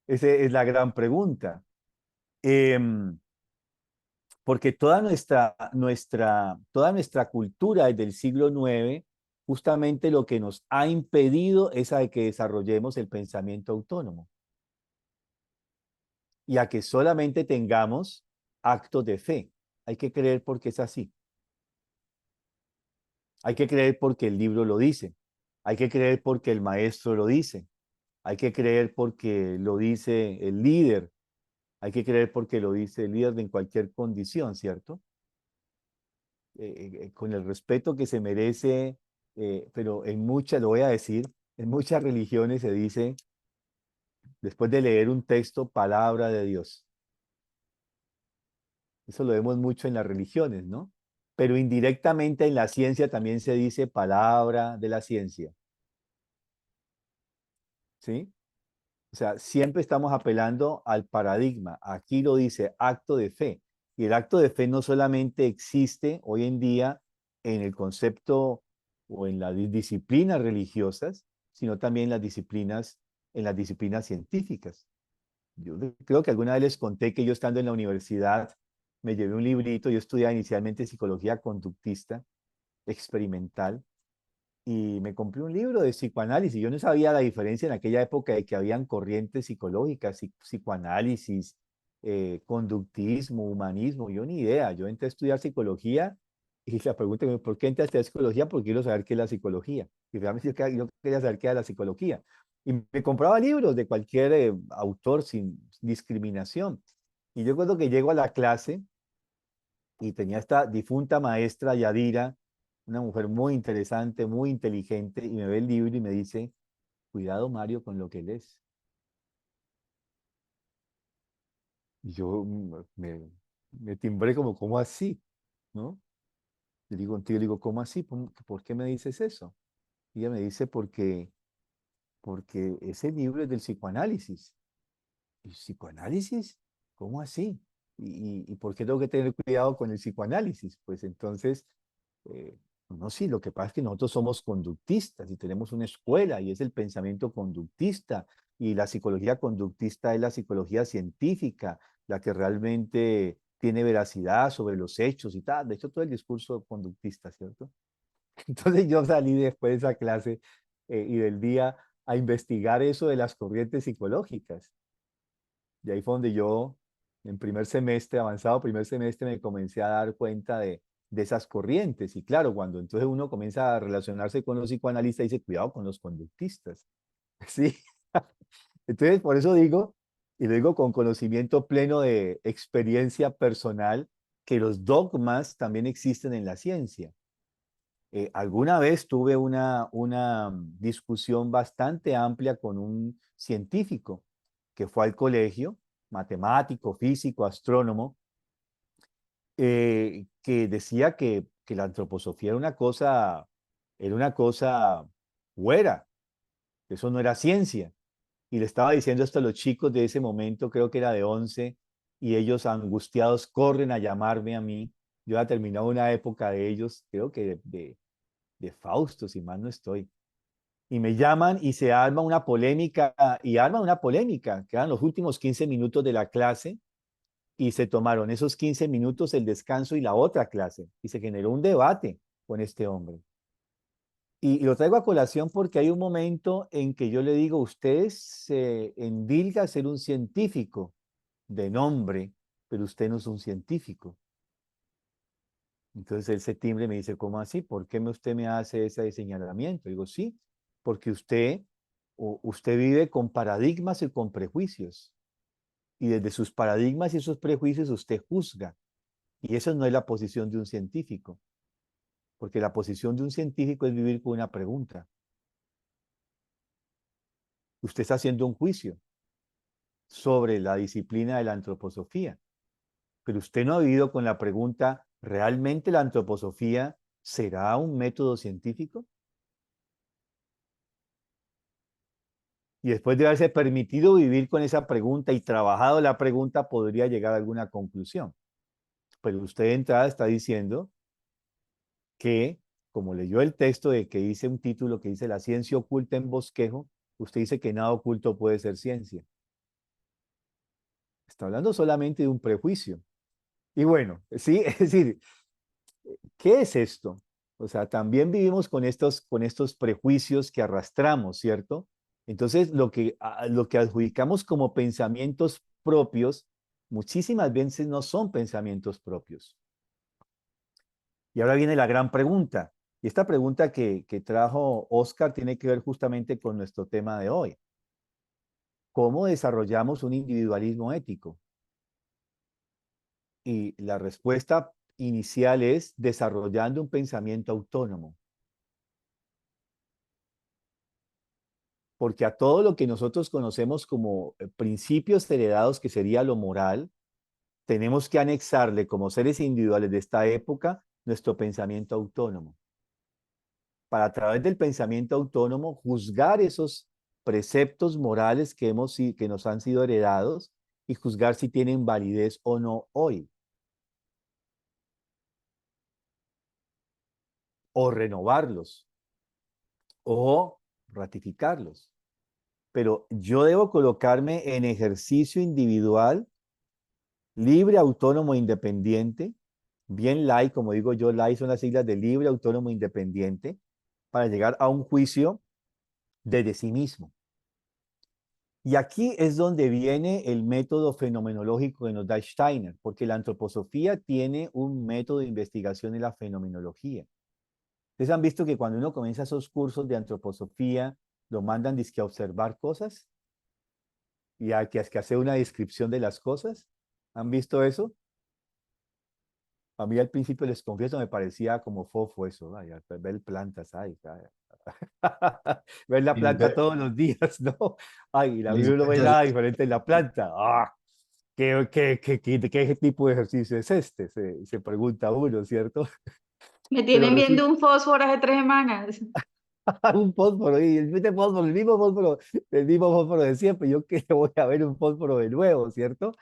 Esa es la gran pregunta. Porque toda nuestra cultura desde el siglo IX, justamente lo que nos ha impedido es a que desarrollemos el pensamiento autónomo y a que solamente tengamos actos de fe. Hay que creer porque es así. Hay que creer porque el libro lo dice. Hay que creer porque el maestro lo dice. Hay que creer porque lo dice el líder. Hay que creer porque lo dice el líder en cualquier condición, ¿cierto? Con el respeto que se merece, pero en muchas, lo voy a decir, en muchas religiones se dice, después de leer un texto, palabra de Dios. Eso lo vemos mucho en las religiones, ¿no? Pero indirectamente en la ciencia también se dice palabra de la ciencia. ¿Sí? O sea, siempre estamos apelando al paradigma. Aquí lo dice acto de fe. Y el acto de fe no solamente existe hoy en día en el concepto o en las disciplinas religiosas, sino también en las disciplinas científicas. Yo creo que alguna vez les conté que yo estando en la universidad me llevé un librito, yo estudiaba inicialmente psicología conductista experimental, y me compré un libro de psicoanálisis. Yo no sabía la diferencia en aquella época de que habían corrientes psicológicas, psicoanálisis, conductismo, humanismo, yo ni idea. Yo entré a estudiar psicología y la pregunta es, ¿por qué entré a estudiar psicología? Porque quiero saber qué es la psicología. Y realmente yo quería saber qué era la psicología. Y me compraba libros de cualquier autor sin discriminación. Y yo recuerdo que llego a la clase y tenía esta difunta maestra Yadira, una mujer muy interesante, muy inteligente, y me ve el libro y me dice, cuidado Mario con lo que lees. Y yo me timbré como, ¿cómo así? ¿No? Le digo, tío, le digo, ¿cómo así? ¿Por qué me dices eso? Y ella me dice, porque ese libro es del psicoanálisis. ¿Y psicoanálisis? ¿Cómo así? ¿Y por qué tengo que tener cuidado con el psicoanálisis? Pues entonces, eh, no, sí, lo que pasa es que nosotros somos conductistas y tenemos una escuela y es el pensamiento conductista y la psicología conductista es la psicología científica, la que realmente tiene veracidad sobre los hechos y tal. De hecho, todo el discurso conductista, ¿cierto? Entonces yo salí después de esa clase y del día a investigar eso de las corrientes psicológicas. Y ahí fue donde yo, en primer semestre, avanzado primer semestre, me comencé a dar cuenta de esas corrientes. Y claro, cuando entonces uno comienza a relacionarse con los psicoanalistas, dice, cuidado con los conductistas. ¿Sí? Entonces, por eso digo, y lo digo con conocimiento pleno de experiencia personal, que los dogmas también existen en la ciencia. Alguna vez tuve una discusión bastante amplia con un científico que fue al colegio, matemático, físico, astrónomo, que decía que la antroposofía era una cosa fuera, que eso no era ciencia. Y le estaba diciendo esto a los chicos de ese momento, creo que era de 11, y ellos angustiados corren a llamarme a mí. Yo había terminado una época de ellos, creo que de Fausto, si mal no estoy. Y me llaman y se arma una polémica, y arma una polémica, que eran los últimos 15 minutos de la clase, y se tomaron esos 15 minutos el descanso y la otra clase, y se generó un debate con este hombre. Y lo traigo a colación porque hay un momento en que yo le digo, usted se endilga a ser un científico de nombre, pero usted no es un científico. Entonces él se timbre y me dice, ¿cómo así? ¿Por qué usted me hace ese señalamiento? Digo, sí, porque usted vive con paradigmas y con prejuicios. Y desde sus paradigmas y sus prejuicios usted juzga. Y esa no es la posición de un científico. Porque la posición de un científico es vivir con una pregunta. Usted está haciendo un juicio. sobre la disciplina de la antroposofía. Pero usted no ha vivido con la pregunta, ¿realmente la antroposofía será un método científico? Y después de haberse permitido vivir con esa pregunta y trabajado la pregunta, podría llegar a alguna conclusión. Pero usted de entrada está diciendo que, como leyó el texto de que dice un título que dice la ciencia oculta en bosquejo, usted dice que nada oculto puede ser ciencia. Está hablando solamente de un prejuicio. Y bueno, sí, es decir, ¿qué es esto? O sea, también vivimos con estos prejuicios que arrastramos, ¿cierto? Entonces, lo que adjudicamos como pensamientos propios, muchísimas veces no son pensamientos propios. Y ahora viene la gran pregunta. Y esta pregunta que trajo Oscar tiene que ver justamente con nuestro tema de hoy. ¿Cómo desarrollamos un individualismo ético? Y la respuesta inicial es desarrollando un pensamiento autónomo. Porque a todo lo que nosotros conocemos como principios heredados, que sería lo moral, tenemos que anexarle como seres individuales de esta época nuestro pensamiento autónomo. Para a través del pensamiento autónomo juzgar esos preceptos morales que nos han sido heredados y juzgar si tienen validez o no hoy. O renovarlos. O ratificarlos. Pero yo debo colocarme en ejercicio individual, libre, autónomo, independiente, bien LAI, como digo yo, LAI son las siglas de libre, autónomo, independiente, para llegar a un juicio desde sí mismo. Y aquí es donde viene el método fenomenológico que nos da Steiner, porque la antroposofía tiene un método de investigación en la fenomenología. ¿Ustedes han visto que cuando uno comienza esos cursos de antroposofía, lo mandan dizque a observar cosas? Y a que hacer una descripción de las cosas. ¿Han visto eso? A mí al principio, les confieso, me parecía como fofo eso, ay, ver plantas, ay, ay. Ver la planta todos los días, ¿no? Ay, la vida no ve nada diferente en la planta. ¡Ah! ¿Qué tipo de ejercicio es este? Se pregunta uno, ¿cierto? Me Pero tienen viendo un fósforo hace 3 semanas. un fósforo, y el el mismo fósforo de siempre. Yo que voy a ver un fósforo de nuevo, ¿cierto?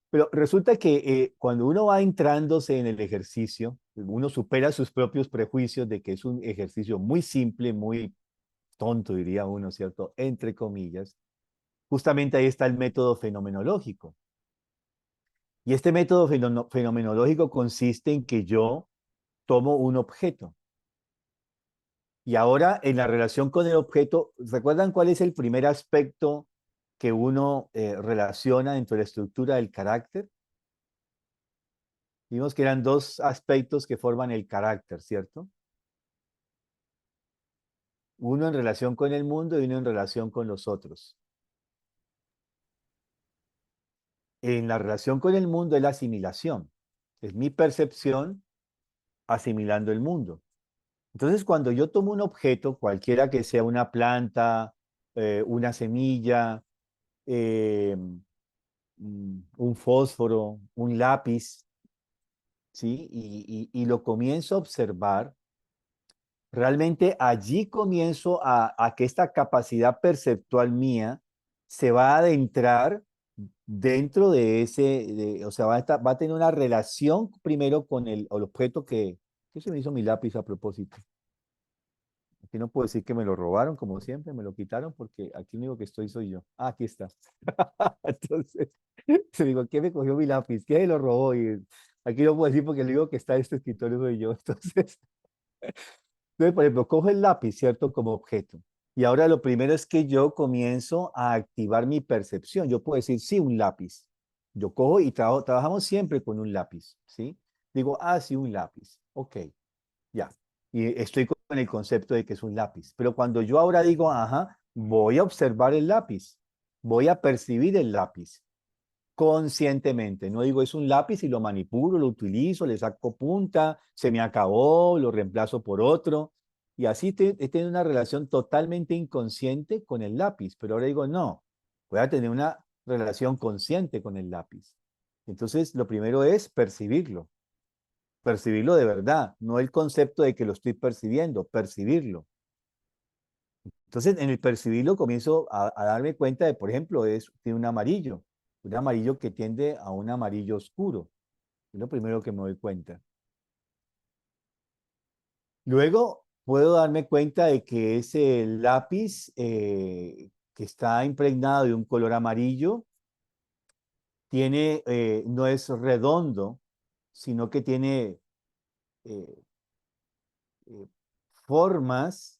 Pero resulta que cuando uno va entrándose en el ejercicio, uno supera sus propios prejuicios de que es un ejercicio muy simple, muy tonto, diría uno, ¿cierto? Entre comillas. Justamente ahí está el método fenomenológico. Y este método fenomenológico consiste en que yo tomo un objeto. Y ahora en la relación con el objeto, ¿recuerdan cuál es el primer aspecto que uno relaciona dentro de la estructura del carácter? Vimos que eran dos aspectos que forman el carácter, ¿cierto? Uno en relación con el mundo y uno en relación con los otros. En la relación con el mundo es la asimilación. Es mi percepción asimilando el mundo. Entonces, cuando yo tomo un objeto, cualquiera que sea una planta, una semilla, un fósforo, un lápiz, ¿sí? Y lo comienzo a observar, realmente allí comienzo a que esta capacidad perceptual mía se va a adentrar dentro de o sea, va a tener una relación primero con el objeto ¿qué se me hizo mi lápiz a propósito? Aquí no puedo decir que me lo robaron, como siempre, me lo quitaron porque aquí lo único que estoy soy yo. Ah, aquí está. Entonces, se digo, ¿quién me cogió mi lápiz? ¿Quién me lo robó? Y aquí no puedo decir porque lo único que está en este escritorio soy yo. Entonces, por ejemplo, cojo el lápiz, ¿cierto? Como objeto. Y ahora lo primero es que yo comienzo a activar mi percepción. Yo puedo decir, sí, un lápiz. Yo cojo y trabajamos siempre con un lápiz, ¿sí? Digo, ah, sí, un lápiz. Ok, ya. Y estoy con el concepto de que es un lápiz. Pero cuando yo ahora digo, ajá, voy a observar el lápiz, voy a percibir el lápiz conscientemente. No digo, es un lápiz y lo manipulo, lo utilizo, le saco punta, se me acabó, lo reemplazo por otro. Y así he tenido una relación totalmente inconsciente con el lápiz. Pero ahora digo, no, voy a tener una relación consciente con el lápiz. Entonces, lo primero es percibirlo de verdad, no el concepto de que lo estoy percibiendo, percibirlo. Entonces, en el percibirlo comienzo a darme cuenta de, por ejemplo, tiene un amarillo que tiende a un amarillo oscuro. Es lo primero que me doy cuenta. Luego puedo darme cuenta de que ese lápiz que está impregnado de un color amarillo no es redondo, sino que tiene eh, eh, formas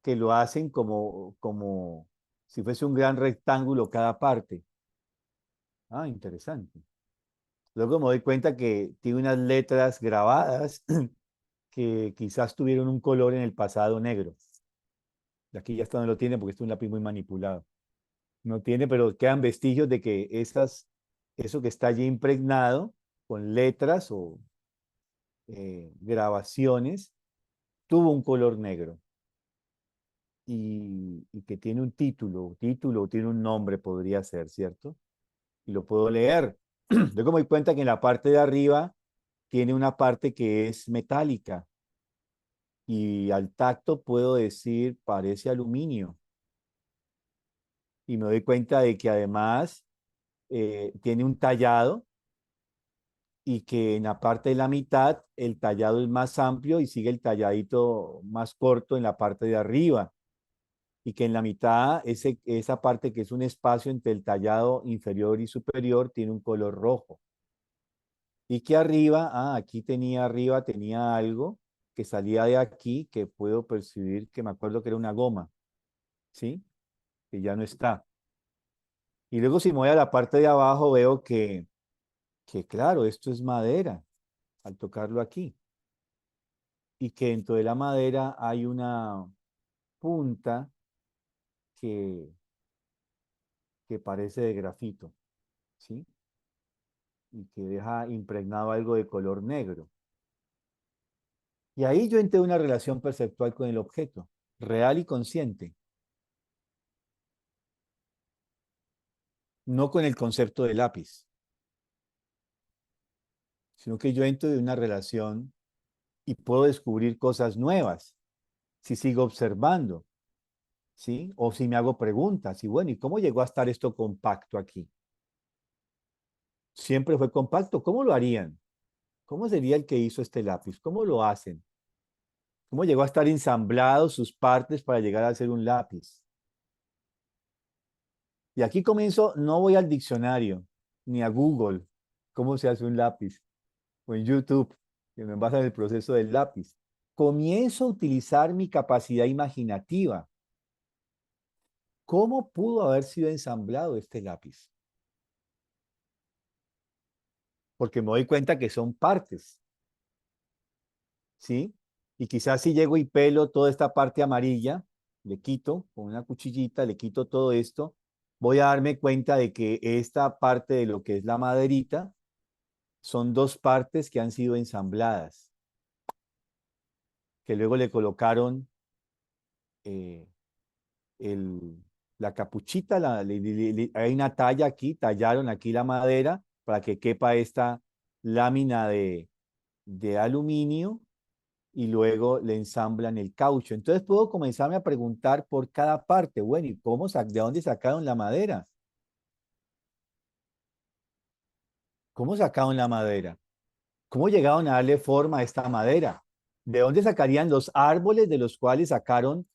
que lo hacen como si fuese un gran rectángulo cada parte. Ah, interesante. Luego me doy cuenta que tiene unas letras grabadas que quizás tuvieron un color en el pasado negro. De aquí ya está no lo tiene porque este es un lápiz muy manipulado. No tiene, pero quedan vestigios de que eso que está allí impregnado con letras o grabaciones tuvo un color negro. Y que tiene un título, tiene un nombre, podría ser, ¿cierto? Y lo puedo leer. Luego me doy cuenta que en la parte de arriba tiene una parte que es metálica y al tacto puedo decir parece aluminio. Y me doy cuenta de que además tiene un tallado y que en la parte de la mitad el tallado es más amplio y sigue el talladito más corto en la parte de arriba. Y que en la mitad, esa parte que es un espacio entre el tallado inferior y superior, tiene un color rojo. Y que arriba, arriba tenía algo que salía de aquí, que puedo percibir, que me acuerdo que era una goma, ¿sí? Que ya no está. Y luego si me voy a la parte de abajo, veo que claro, esto es madera, al tocarlo aquí. Y que dentro de la madera hay una punta que, que parece de grafito, ¿sí? Y que deja impregnado algo de color negro. Y ahí yo entré en una relación perceptual con el objeto, real y consciente, no con el concepto de lápiz, sino que yo entro en una relación y puedo descubrir cosas nuevas si sigo observando, ¿sí? O si me hago preguntas, y bueno, ¿y cómo llegó a estar esto compacto aquí? Siempre fue compacto, ¿cómo lo harían? ¿Cómo sería el que hizo este lápiz? ¿Cómo lo hacen? ¿Cómo llegó a estar ensamblado sus partes para llegar a ser un lápiz? Y aquí comienzo, no voy al diccionario, ni a Google, cómo se hace un lápiz, o en YouTube, que me basa en el proceso del lápiz. Comienzo a utilizar mi capacidad imaginativa. ¿Cómo pudo haber sido ensamblado este lápiz? Porque me doy cuenta que son partes, ¿sí? Y quizás si llego y pelo toda esta parte amarilla, le quito con una cuchillita, le quito todo esto, voy a darme cuenta de que esta parte de lo que es la maderita son dos partes que han sido ensambladas, que luego le colocaron eh, el, la capuchita, hay una talla aquí, tallaron aquí la madera para que quepa esta lámina de aluminio y luego le ensamblan el caucho. Entonces puedo comenzarme a preguntar por cada parte, bueno, ¿y de dónde sacaron la madera? ¿Cómo sacaron la madera? ¿Cómo llegaron a darle forma a esta madera? ¿De dónde sacarían los árboles de los cuales sacaron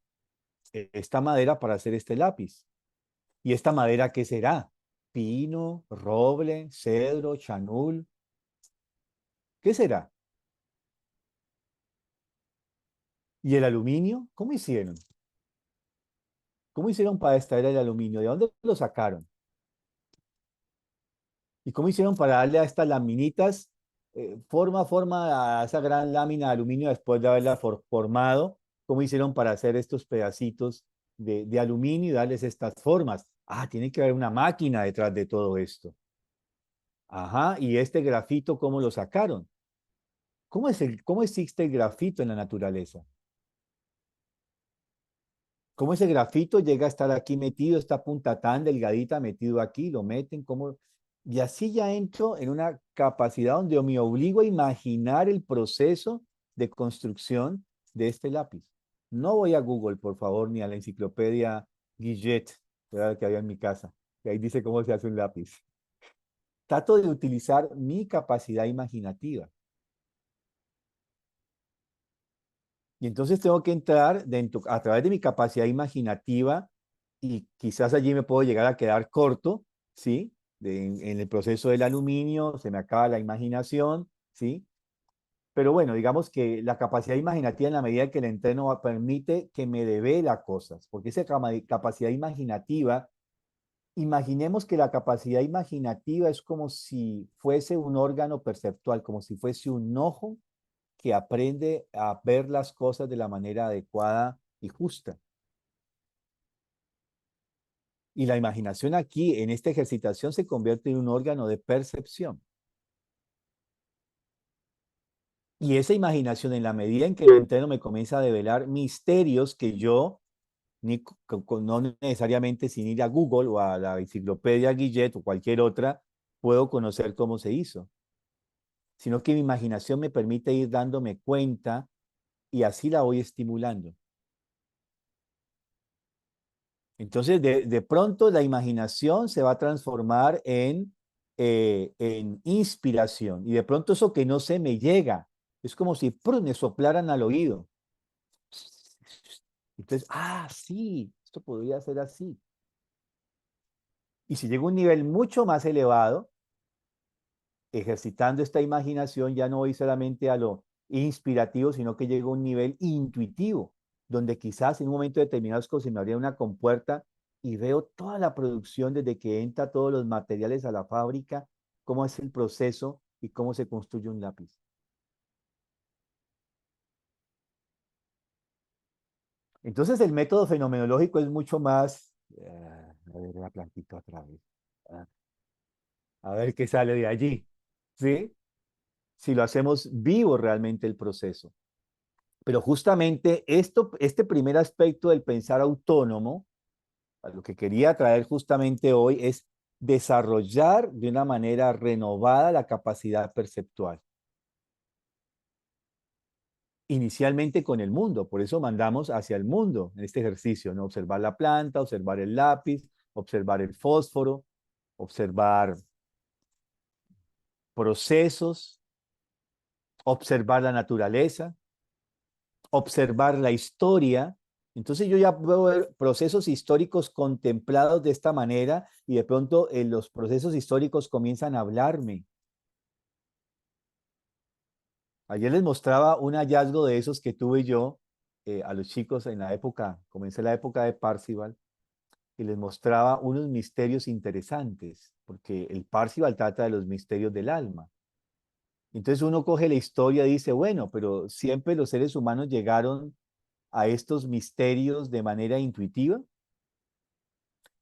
esta madera para hacer este lápiz? ¿Y esta madera qué será? ¿Pino, roble, cedro, chanul? ¿Qué será? ¿Y el aluminio? ¿Cómo hicieron? ¿Cómo hicieron para extraer el aluminio? ¿De dónde lo sacaron? ¿Y cómo hicieron para darle a estas laminitas forma a esa gran lámina de aluminio después de haberla formado? ¿Cómo hicieron para hacer estos pedacitos de aluminio y darles estas formas? Ah, tiene que haber una máquina detrás de todo esto. Ajá, ¿y este grafito cómo lo sacaron? ¿Cómo existe el grafito en la naturaleza? ¿Cómo ese grafito llega a estar aquí metido, esta punta tan delgadita metido aquí, lo meten, cómo... Y así ya entro en una capacidad donde me obligo a imaginar el proceso de construcción de este lápiz. No voy a Google, por favor, ni a la enciclopedia Guillet, que había en mi casa, que ahí dice cómo se hace un lápiz. Trato de utilizar mi capacidad imaginativa. Y entonces tengo que entrar dentro, a través de mi capacidad imaginativa, y quizás allí me puedo llegar a quedar corto, ¿sí? En el proceso del aluminio, se me acaba la imaginación, ¿sí? Pero bueno, digamos que la capacidad imaginativa en la medida que el entreno permite que me devela cosas, porque esa capacidad imaginativa, imaginemos que la capacidad imaginativa es como si fuese un órgano perceptual, como si fuese un ojo que aprende a ver las cosas de la manera adecuada y justa. Y la imaginación aquí, en esta ejercitación, se convierte en un órgano de percepción. Y esa imaginación, en la medida en que el entreno me comienza a develar misterios que yo, no necesariamente sin ir a Google o a la enciclopedia Guillet o cualquier otra, puedo conocer cómo se hizo, sino que mi imaginación me permite ir dándome cuenta y así la voy estimulando. Entonces, de pronto la imaginación se va a transformar en inspiración. Y de pronto eso que no se me llega, es como si me soplaran al oído. Entonces, sí, esto podría ser así. Y si llego a un nivel mucho más elevado, ejercitando esta imaginación, ya no voy solamente a lo inspirativo, sino que llego a un nivel intuitivo, donde quizás en un momento determinado se me abría una compuerta y veo toda la producción desde que entra todos los materiales a la fábrica, cómo es el proceso y cómo se construye un lápiz. Entonces el método fenomenológico es mucho más... a ver la plantita otra vez. A ver qué sale de allí. ¿Sí? Si lo hacemos vivo realmente el proceso. Pero justamente este primer aspecto del pensar autónomo, a lo que quería traer justamente hoy, es desarrollar de una manera renovada la capacidad perceptual. Inicialmente con el mundo, por eso mandamos hacia el mundo en este ejercicio, ¿no? Observar la planta, observar el lápiz, observar el fósforo, observar procesos, observar la naturaleza, observar la historia. Entonces yo ya puedo ver procesos históricos contemplados de esta manera y de pronto los procesos históricos comienzan a hablarme. Ayer les mostraba un hallazgo de esos que tuve yo a los chicos en la época, comencé la época de Parzival, y les mostraba unos misterios interesantes, porque el Parzival trata de los misterios del alma. Entonces uno coge la historia y dice, bueno, pero siempre los seres humanos llegaron a estos misterios de manera intuitiva.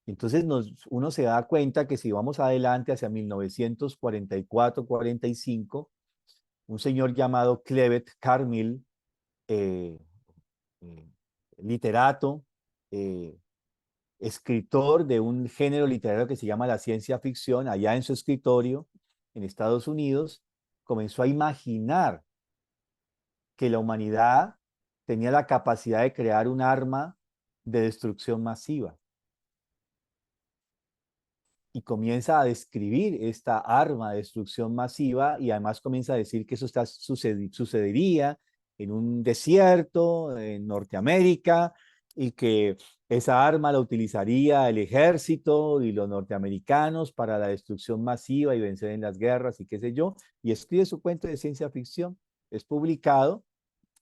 Entonces uno se da cuenta que si vamos adelante hacia 1944-45, un señor llamado Clement Carmill, eh, eh, literato, eh, escritor de un género literario que se llama la ciencia ficción, allá en su escritorio en Estados Unidos, comenzó a imaginar que la humanidad tenía la capacidad de crear un arma de destrucción masiva. Y comienza a describir esta arma de destrucción masiva y además comienza a decir que eso sucedería en un desierto en Norteamérica y que esa arma la utilizaría el ejército y los norteamericanos para la destrucción masiva y vencer en las guerras y qué sé yo, y escribe su cuento de ciencia ficción. Es publicado,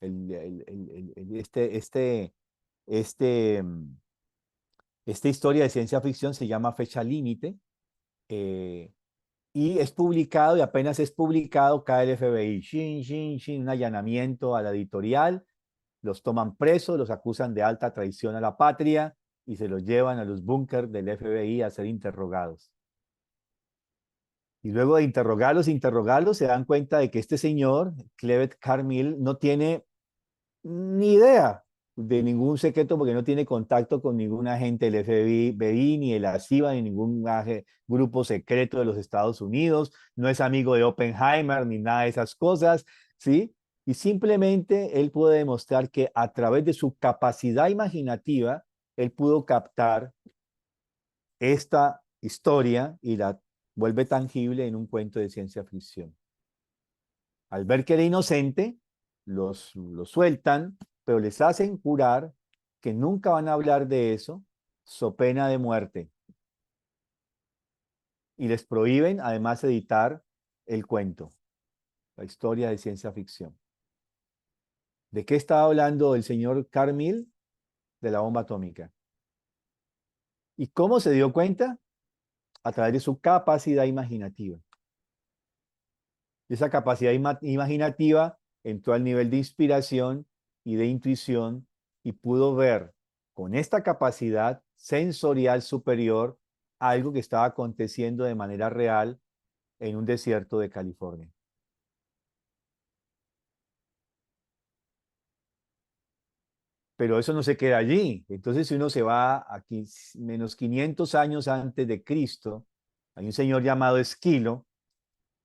esta historia de ciencia ficción se llama Fecha Límite, y es publicado, y apenas es publicado, cae el FBI, un allanamiento a la editorial, los toman presos, los acusan de alta traición a la patria y se los llevan a los búnkers del FBI a ser interrogados. Y luego de interrogarlos, se dan cuenta de que este señor, Clement Carmill, no tiene ni idea ningún secreto porque no tiene contacto con ningún agente del FBI, ni de la CIA, ni ningún grupo secreto de los Estados Unidos, no es amigo de Oppenheimer, ni nada de esas cosas, ¿sí? Y simplemente él puede demostrar que a través de su capacidad imaginativa, él pudo captar esta historia y la vuelve tangible en un cuento de ciencia ficción. Al ver que era inocente, los sueltan, pero les hacen jurar que nunca van a hablar de eso, so pena de muerte. Y les prohíben además editar el cuento, la historia de ciencia ficción. ¿De qué estaba hablando el señor Carmil? De la bomba atómica. ¿Y cómo se dio cuenta? A través de su capacidad imaginativa. Esa capacidad imaginativa entró al nivel de inspiración y de intuición y pudo ver con esta capacidad sensorial superior algo que estaba aconteciendo de manera real en un desierto de California. Pero eso no se queda allí. Entonces, si uno se va aquí menos 500 años antes de Cristo, hay un señor llamado Esquilo,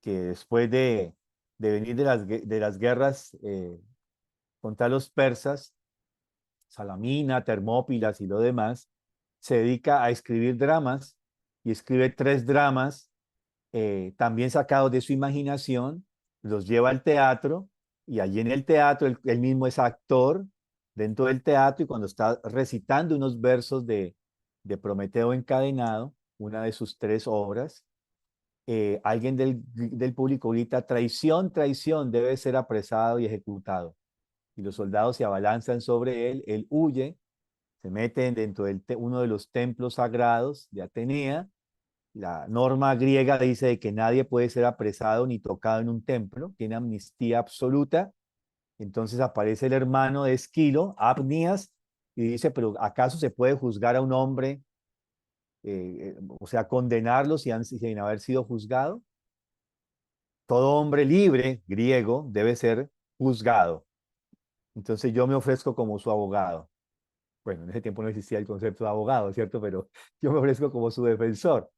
que después de venir de las guerras contra los persas, Salamina, Termópilas y lo demás, se dedica a escribir dramas y escribe 3 dramas también sacados de su imaginación, los lleva al teatro y allí en el teatro él mismo es actor dentro del teatro y cuando está recitando unos versos de Prometeo encadenado, una de sus 3 obras, alguien del público grita, traición, traición, debe ser apresado y ejecutado. Y los soldados se abalanzan sobre él huye, se mete dentro de uno de los templos sagrados de Atenea. La norma griega dice de que nadie puede ser apresado ni tocado en un templo, tiene amnistía absoluta. Entonces aparece el hermano de Esquilo, Abnías, y dice, pero ¿acaso se puede juzgar a un hombre, o sea, condenarlo sin haber sido juzgado? Todo hombre libre, griego, debe ser juzgado. Entonces yo me ofrezco como su abogado. Bueno, en ese tiempo no existía el concepto de abogado, ¿cierto? Pero yo me ofrezco como su defensor.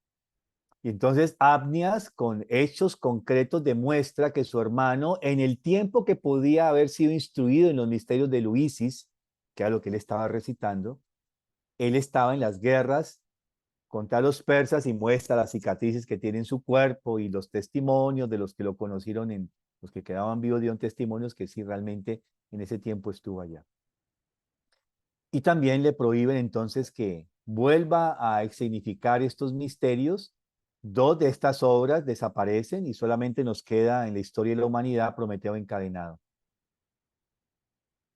Y entonces Abnias, con hechos concretos, demuestra que su hermano, en el tiempo que podía haber sido instruido en los misterios de Luisis, que era lo que él estaba recitando, él estaba en las guerras contra los persas y muestra las cicatrices que tiene en su cuerpo y los testimonios de los que lo conocieron, los que quedaban vivos dieron testimonios que sí realmente en ese tiempo estuvo allá. Y también le prohíben entonces que vuelva a significar estos misterios. 2 de estas obras desaparecen y solamente nos queda en la historia de la humanidad Prometeo encadenado.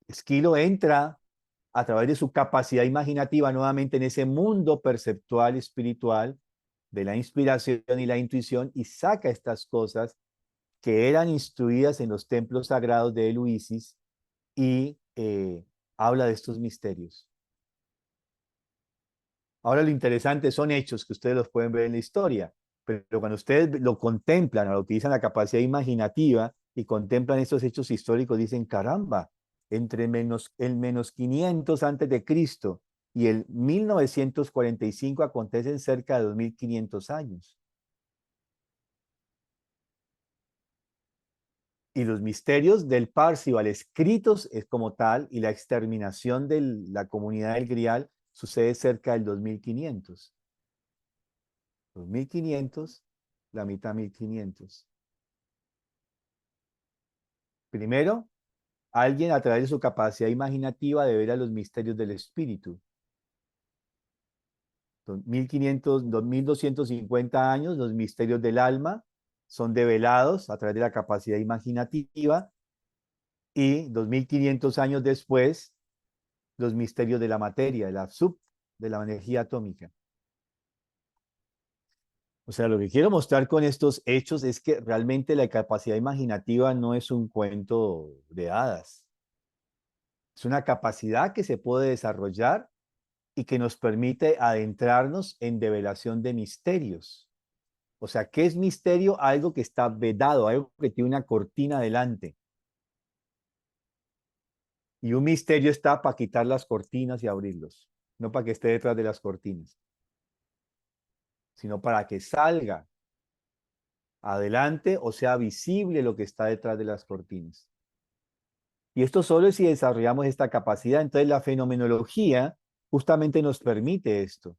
Esquilo entra a través de su capacidad imaginativa nuevamente en ese mundo perceptual espiritual de la inspiración y la intuición y saca estas cosas que eran instruidas en los templos sagrados de Eleusis y habla de estos misterios. Ahora lo interesante son hechos que ustedes los pueden ver en la historia, pero cuando ustedes lo contemplan o utilizan la capacidad imaginativa y contemplan estos hechos históricos, dicen, caramba, entre el menos 500 antes de Cristo y el 1945 acontecen cerca de 2500 años. Y los misterios del Parzival escritos es como tal y la exterminación de la comunidad del Grial sucede cerca del 2500. 2500, la mitad 1500. Primero, alguien a través de su capacidad imaginativa de ver a los misterios del espíritu. 1500, 2250 años, los misterios del alma son develados a través de la capacidad imaginativa y 2500 años después, los misterios de la materia, de la energía atómica. O sea, lo que quiero mostrar con estos hechos es que realmente la capacidad imaginativa no es un cuento de hadas. Es una capacidad que se puede desarrollar y que nos permite adentrarnos en develación de misterios. O sea, ¿qué es misterio? Algo que está vedado, algo que tiene una cortina delante. Y un misterio está para quitar las cortinas y abrirlos, no para que esté detrás de las cortinas, sino para que salga adelante o sea visible lo que está detrás de las cortinas. Y esto solo es si desarrollamos esta capacidad. Entonces la fenomenología justamente nos permite esto.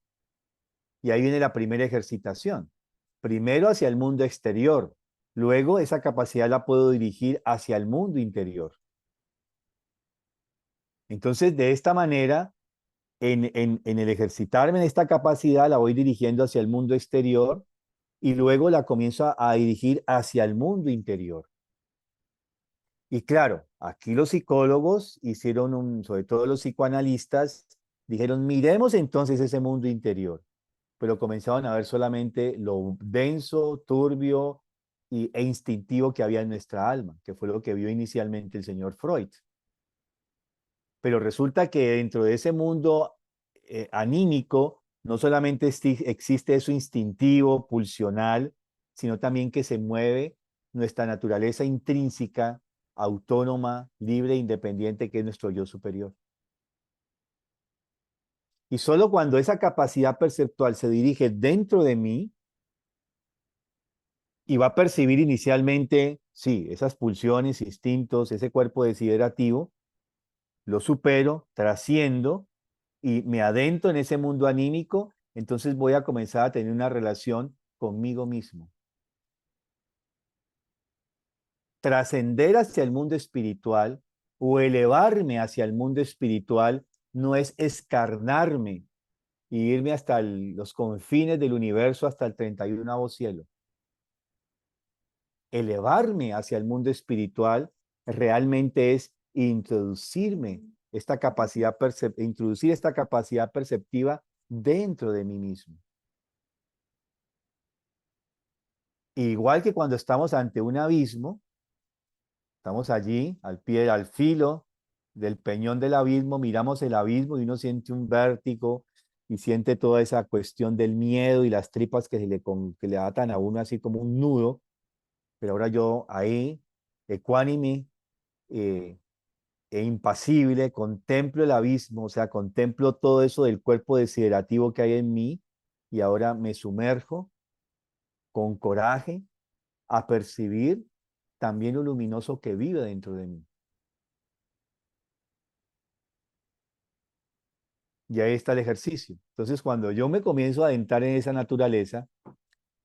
Y ahí viene la primera ejercitación. Primero hacia el mundo exterior, luego esa capacidad la puedo dirigir hacia el mundo interior. Entonces, de esta manera, en el ejercitarme en esta capacidad, la voy dirigiendo hacia el mundo exterior y luego la comienzo a dirigir hacia el mundo interior. Y claro, aquí los psicólogos hicieron sobre todo los psicoanalistas, dijeron, miremos entonces ese mundo interior, pero comenzaban a ver solamente lo denso, turbio e instintivo que había en nuestra alma, que fue lo que vio inicialmente el señor Freud. Pero resulta que dentro de ese mundo anímico no solamente existe eso instintivo, pulsional, sino también que se mueve nuestra naturaleza intrínseca, autónoma, libre e independiente, que es nuestro yo superior. Y solo cuando esa capacidad perceptual se dirige dentro de mí y va a percibir inicialmente, sí, esas pulsiones, instintos, ese cuerpo desiderativo, lo supero, trasciendo y me adentro en ese mundo anímico, entonces voy a comenzar a tener una relación conmigo mismo. Trascender hacia el mundo espiritual o elevarme hacia el mundo espiritual no es escarnarme y irme hasta los confines del universo, hasta el 31º cielo. Elevarme hacia el mundo espiritual realmente es introducirme introducir esta capacidad perceptiva dentro de mí mismo. Igual que cuando estamos ante un abismo, estamos allí al filo del peñón del abismo, miramos el abismo y uno siente un vértigo y siente toda esa cuestión del miedo y las tripas que le atan a uno así como un nudo. Pero ahora yo ahí, ecuánime e impasible, contemplo el abismo, o sea, contemplo todo eso del cuerpo desiderativo que hay en mí y ahora me sumerjo con coraje a percibir también lo luminoso que vive dentro de mí. Y ahí está el ejercicio. Entonces, cuando yo me comienzo a adentrar en esa naturaleza,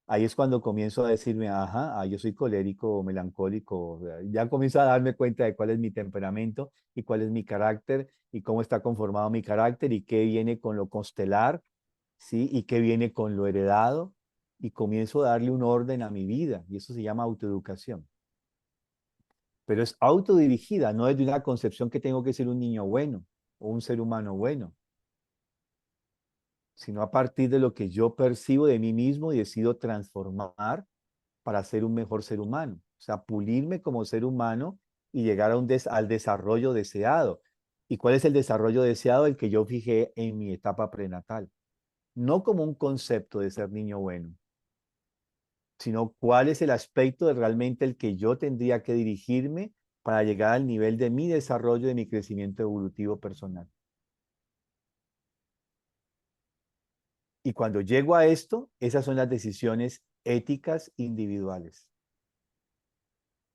ahí es cuando comienzo a decirme, ajá, yo soy colérico o melancólico. O sea, ya comienzo a darme cuenta de cuál es mi temperamento y cuál es mi carácter y cómo está conformado mi carácter y qué viene con lo constelar, ¿sí? Y qué viene con lo heredado. Y comienzo a darle un orden a mi vida y eso se llama autoeducación. Pero es autodirigida, no es de una concepción que tengo que ser un niño bueno o un ser humano bueno, sino a partir de lo que yo percibo de mí mismo y decido transformar para ser un mejor ser humano. O sea, pulirme como ser humano y llegar al desarrollo deseado. ¿Y cuál es el desarrollo deseado? El que yo fijé en mi etapa prenatal. No como un concepto de ser niño bueno, sino cuál es el aspecto de realmente el que yo tendría que dirigirme para llegar al nivel de mi desarrollo, de mi crecimiento evolutivo personal. Y cuando llego a esto, esas son las decisiones éticas individuales.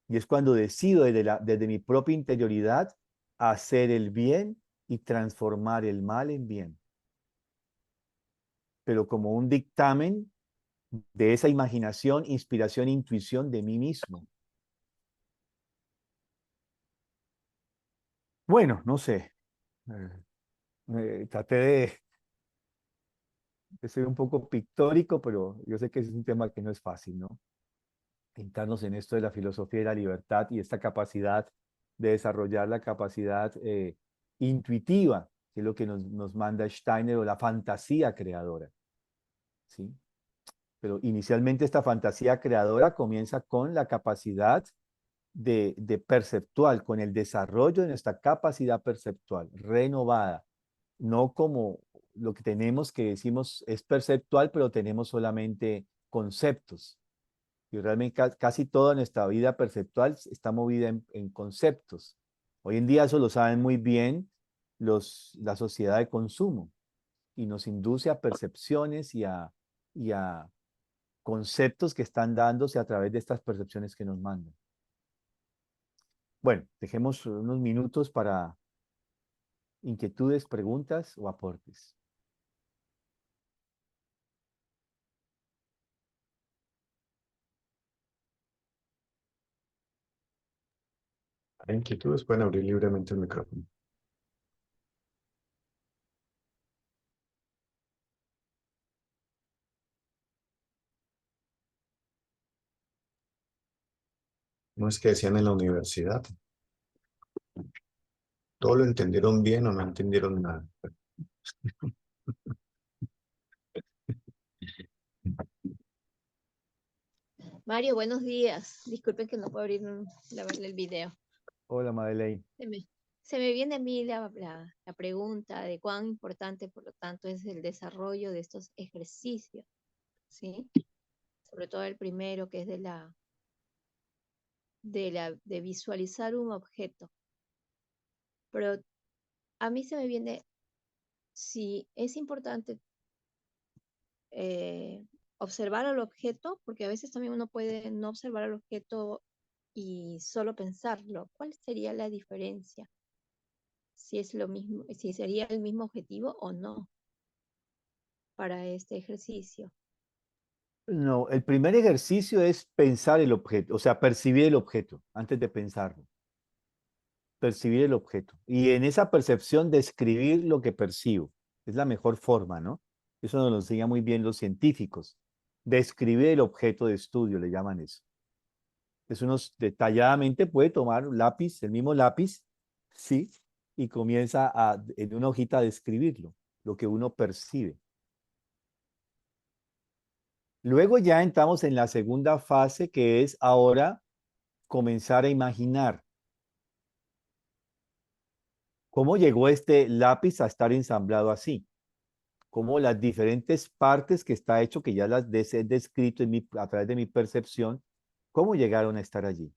Y es cuando decido desde mi propia interioridad hacer el bien y transformar el mal en bien. Pero como un dictamen de esa imaginación, inspiración, intuición de mí mismo. Bueno, no sé. Traté de ser un poco pictórico, pero yo sé que es un tema que no es fácil, ¿no? Pintarnos en esto de la filosofía de la libertad y esta capacidad de desarrollar la capacidad intuitiva, que es lo que nos manda Steiner, o la fantasía creadora, ¿sí? Pero inicialmente esta fantasía creadora comienza con la capacidad de perceptual, con el desarrollo de nuestra capacidad perceptual renovada, no como lo que tenemos que decimos es perceptual, pero tenemos solamente conceptos. Y realmente casi toda nuestra vida perceptual está movida en conceptos Hoy en día eso lo saben muy bien la sociedad de consumo y nos induce a percepciones y a conceptos que están dándose a través de estas percepciones que nos mandan. Bueno, dejemos unos minutos para inquietudes, preguntas o aportes. ¿Hay inquietudes? Pueden abrir libremente el micrófono. No es que decían en la universidad. Todo lo entendieron bien o no entendieron nada. Mario, buenos días. Disculpen que no puedo abrir el video. Hola, Madeleine. Se me viene a mí la pregunta de cuán importante, por lo tanto, es el desarrollo de estos ejercicios, ¿sí? Sobre todo el primero, que es de visualizar un objeto. Pero a mí se me viene, si es importante observar al objeto, porque a veces también uno puede no observar al objeto y solo pensarlo. ¿Cuál sería la diferencia? Si es lo mismo, si sería el mismo objetivo o no para este ejercicio. No, el primer ejercicio es pensar el objeto, o sea, percibir el objeto antes de pensarlo. Percibir el objeto. Y en esa percepción describir lo que percibo. Es la mejor forma, ¿no? Eso nos lo enseñan muy bien los científicos. Describir el objeto de estudio, le llaman eso. Es uno detalladamente puede tomar un lápiz, el mismo lápiz, ¿sí? Y comienza en una hojita a describirlo, lo que uno percibe. Luego ya entramos en la segunda fase, que es ahora comenzar a imaginar. ¿Cómo llegó este lápiz a estar ensamblado así? ¿Cómo las diferentes partes que está hecho, que ya las he descrito a través de mi percepción, cómo llegaron a estar allí?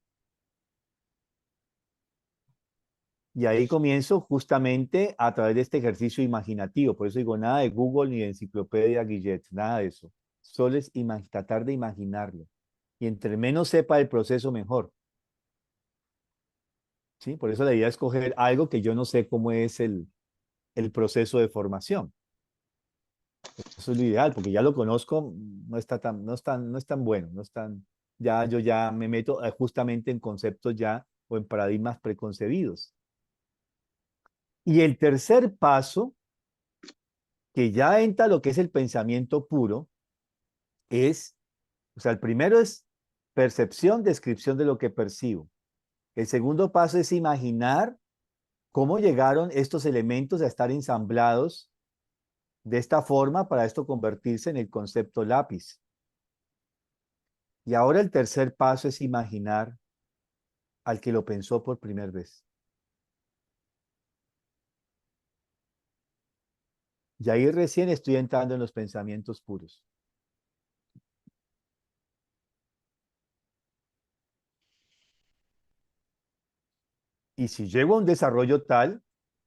Y ahí comienzo justamente a través de este ejercicio imaginativo. Por eso digo, nada de Google ni de enciclopedia Guillet, nada de eso. Solo es tratar de imaginarlo. Y entre menos sepa el proceso, mejor. ¿Sí? Por eso la idea es escoger algo que yo no sé cómo es el proceso de formación. Eso es lo ideal, porque ya lo conozco, no es tan bueno, yo ya me meto justamente en conceptos ya o en paradigmas preconcebidos. Y el tercer paso, que ya entra lo que es el pensamiento puro, o sea, el primero es percepción, descripción de lo que percibo. El segundo paso es imaginar cómo llegaron estos elementos a estar ensamblados de esta forma para esto convertirse en el concepto lápiz. Y ahora el tercer paso es imaginar al que lo pensó por primera vez. Y ahí recién estoy entrando en los pensamientos puros. Y si llego a un desarrollo tal,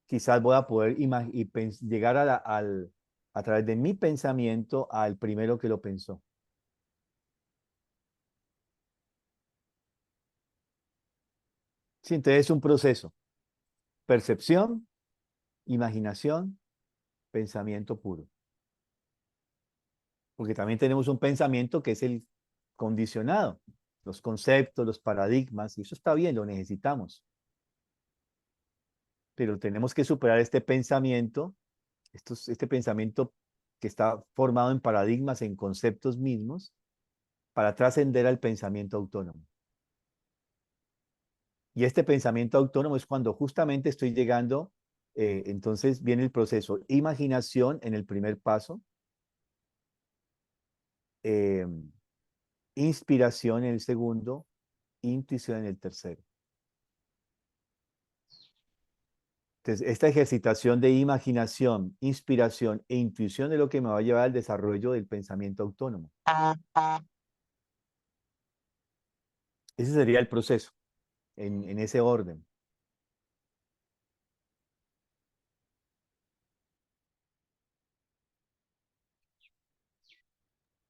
quizás voy a poder llegar a través de mi pensamiento al primero que lo pensó. Sí, entonces es un proceso. Percepción, imaginación, pensamiento puro. Porque también tenemos un pensamiento que es el condicionado, los conceptos, los paradigmas, y eso está bien, lo necesitamos. Pero tenemos que superar este pensamiento, este pensamiento que está formado en paradigmas, en conceptos mismos, para trascender al pensamiento autónomo. Y este pensamiento autónomo es cuando justamente estoy llegando, entonces viene el proceso imaginación en el primer paso, inspiración en el segundo, intuición en el tercero. Entonces, esta ejercitación de imaginación, inspiración e intuición es lo que me va a llevar al desarrollo del pensamiento autónomo. Ese sería el proceso, en ese orden.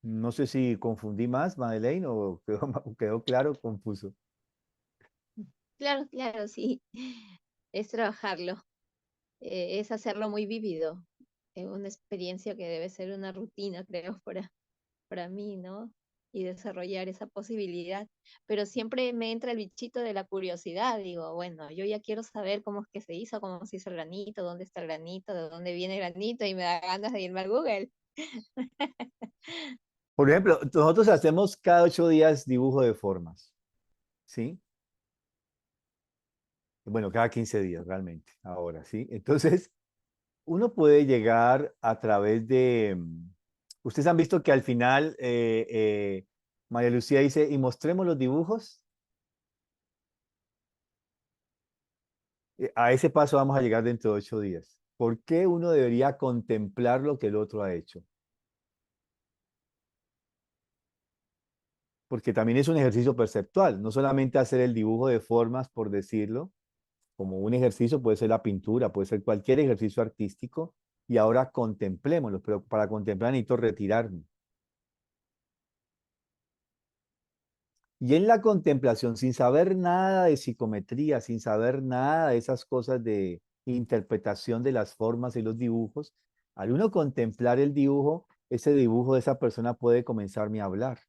No sé si confundí más, Madeleine, o quedó claro, confuso. Claro, claro, sí. Es trabajarlo, es hacerlo muy vívido. Una experiencia que debe ser una rutina, creo, para mí, ¿no? Y desarrollar esa posibilidad. Pero siempre me entra el bichito de la curiosidad. Digo, bueno, yo ya quiero saber cómo es que se hizo, cómo se hizo el granito, dónde está el granito, de dónde viene el granito, y me da ganas de irme al Google. Por ejemplo, nosotros hacemos cada 8 días dibujo de formas, ¿sí? Bueno, cada 15 días realmente, ahora, ¿sí? Entonces, uno puede llegar a través de... Ustedes han visto que al final María Lucía dice, y mostremos los dibujos. A ese paso vamos a llegar dentro de 8 días. ¿Por qué uno debería contemplar lo que el otro ha hecho? Porque también es un ejercicio perceptual, no solamente hacer el dibujo de formas, por decirlo, como un ejercicio, puede ser la pintura, puede ser cualquier ejercicio artístico, y ahora contemplémoslo, pero para contemplar necesito retirarme. Y en la contemplación, sin saber nada de psicometría, sin saber nada de esas cosas de interpretación de las formas y los dibujos, al uno contemplar el dibujo, ese dibujo de esa persona puede comenzarme a hablar.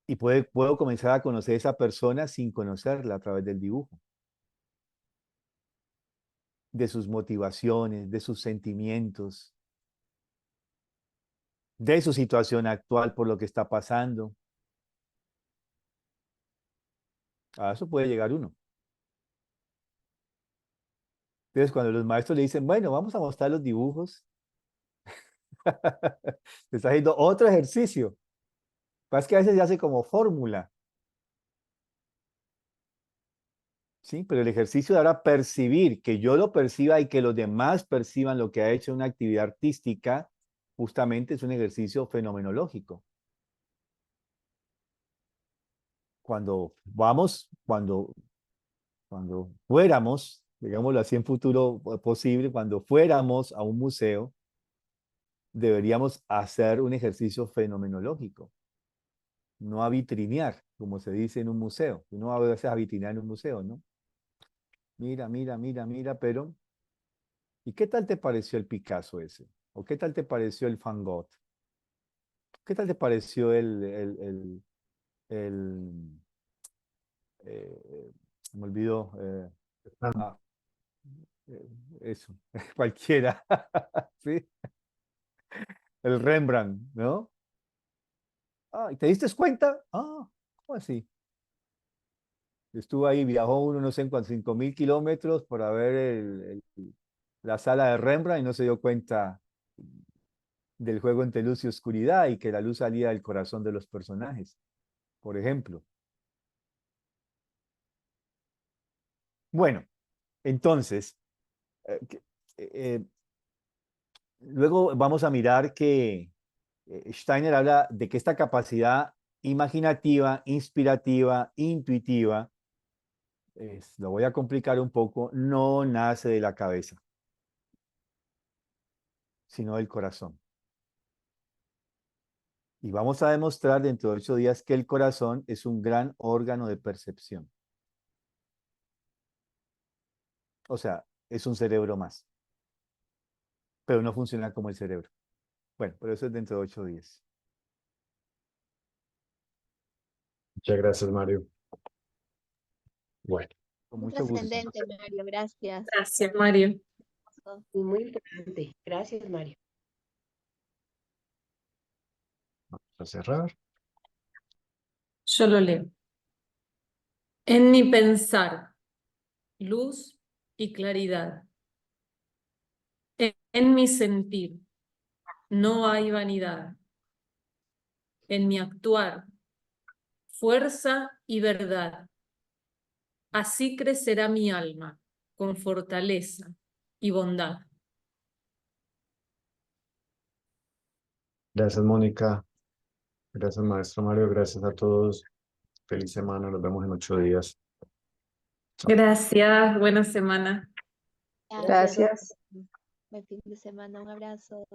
Y puedo comenzar a conocer a esa persona sin conocerla a través del dibujo. De sus motivaciones, de sus sentimientos, de su situación actual por lo que está pasando. A eso puede llegar uno. Entonces, cuando los maestros le dicen, bueno, vamos a mostrar los dibujos, te está haciendo otro ejercicio. Es que a veces se hace como fórmula. ¿Sí? Pero el ejercicio de ahora percibir, que yo lo perciba y que los demás perciban lo que ha hecho una actividad artística, justamente es un ejercicio fenomenológico. Cuando fuéramos, digámoslo así en futuro posible, cuando fuéramos a un museo, deberíamos hacer un ejercicio fenomenológico, no a vitrinear, como se dice en un museo. Uno a veces a vitrinear en un museo, ¿no? Mira, mira, mira, mira, pero ¿y qué tal te pareció el Picasso ese? ¿O qué tal te pareció el Van Gogh? ¿Qué tal te pareció el me olvidó, ah, eso, cualquiera, ¿sí? El Rembrandt, ¿no? Ah, ¿y te diste cuenta? Ah, ¿cómo así? Estuvo ahí, viajó uno, no sé en cuántos, 5.000 kilómetros para ver la sala de Rembrandt y no se dio cuenta del juego entre luz y oscuridad y que la luz salía del corazón de los personajes, por ejemplo. Bueno, entonces, eh, que- eh, luego vamos a mirar que Steiner habla de que esta capacidad imaginativa, inspirativa, intuitiva, lo voy a complicar un poco, no nace de la cabeza, sino del corazón. Y vamos a demostrar dentro de 8 días que el corazón es un gran órgano de percepción. O sea, es un cerebro más, pero no funciona como el cerebro. Bueno, pero eso es dentro de 8 días. Muchas gracias, Mario. Bueno, Con Muy mucho gusto. trascendente, Mario, gracias. Gracias, Mario. Muy importante. Gracias, Mario. vamos a cerrar. Yo lo leo. En mi pensar, luz y claridad. En mi sentir, no hay vanidad. En mi actuar, fuerza y verdad. Así crecerá mi alma, con fortaleza y bondad. Gracias, Mónica. Gracias, maestro Mario. Gracias a todos. Feliz semana. Nos vemos en 8 días. Gracias, buena semana. Gracias. Gracias. Buen fin de semana, un abrazo.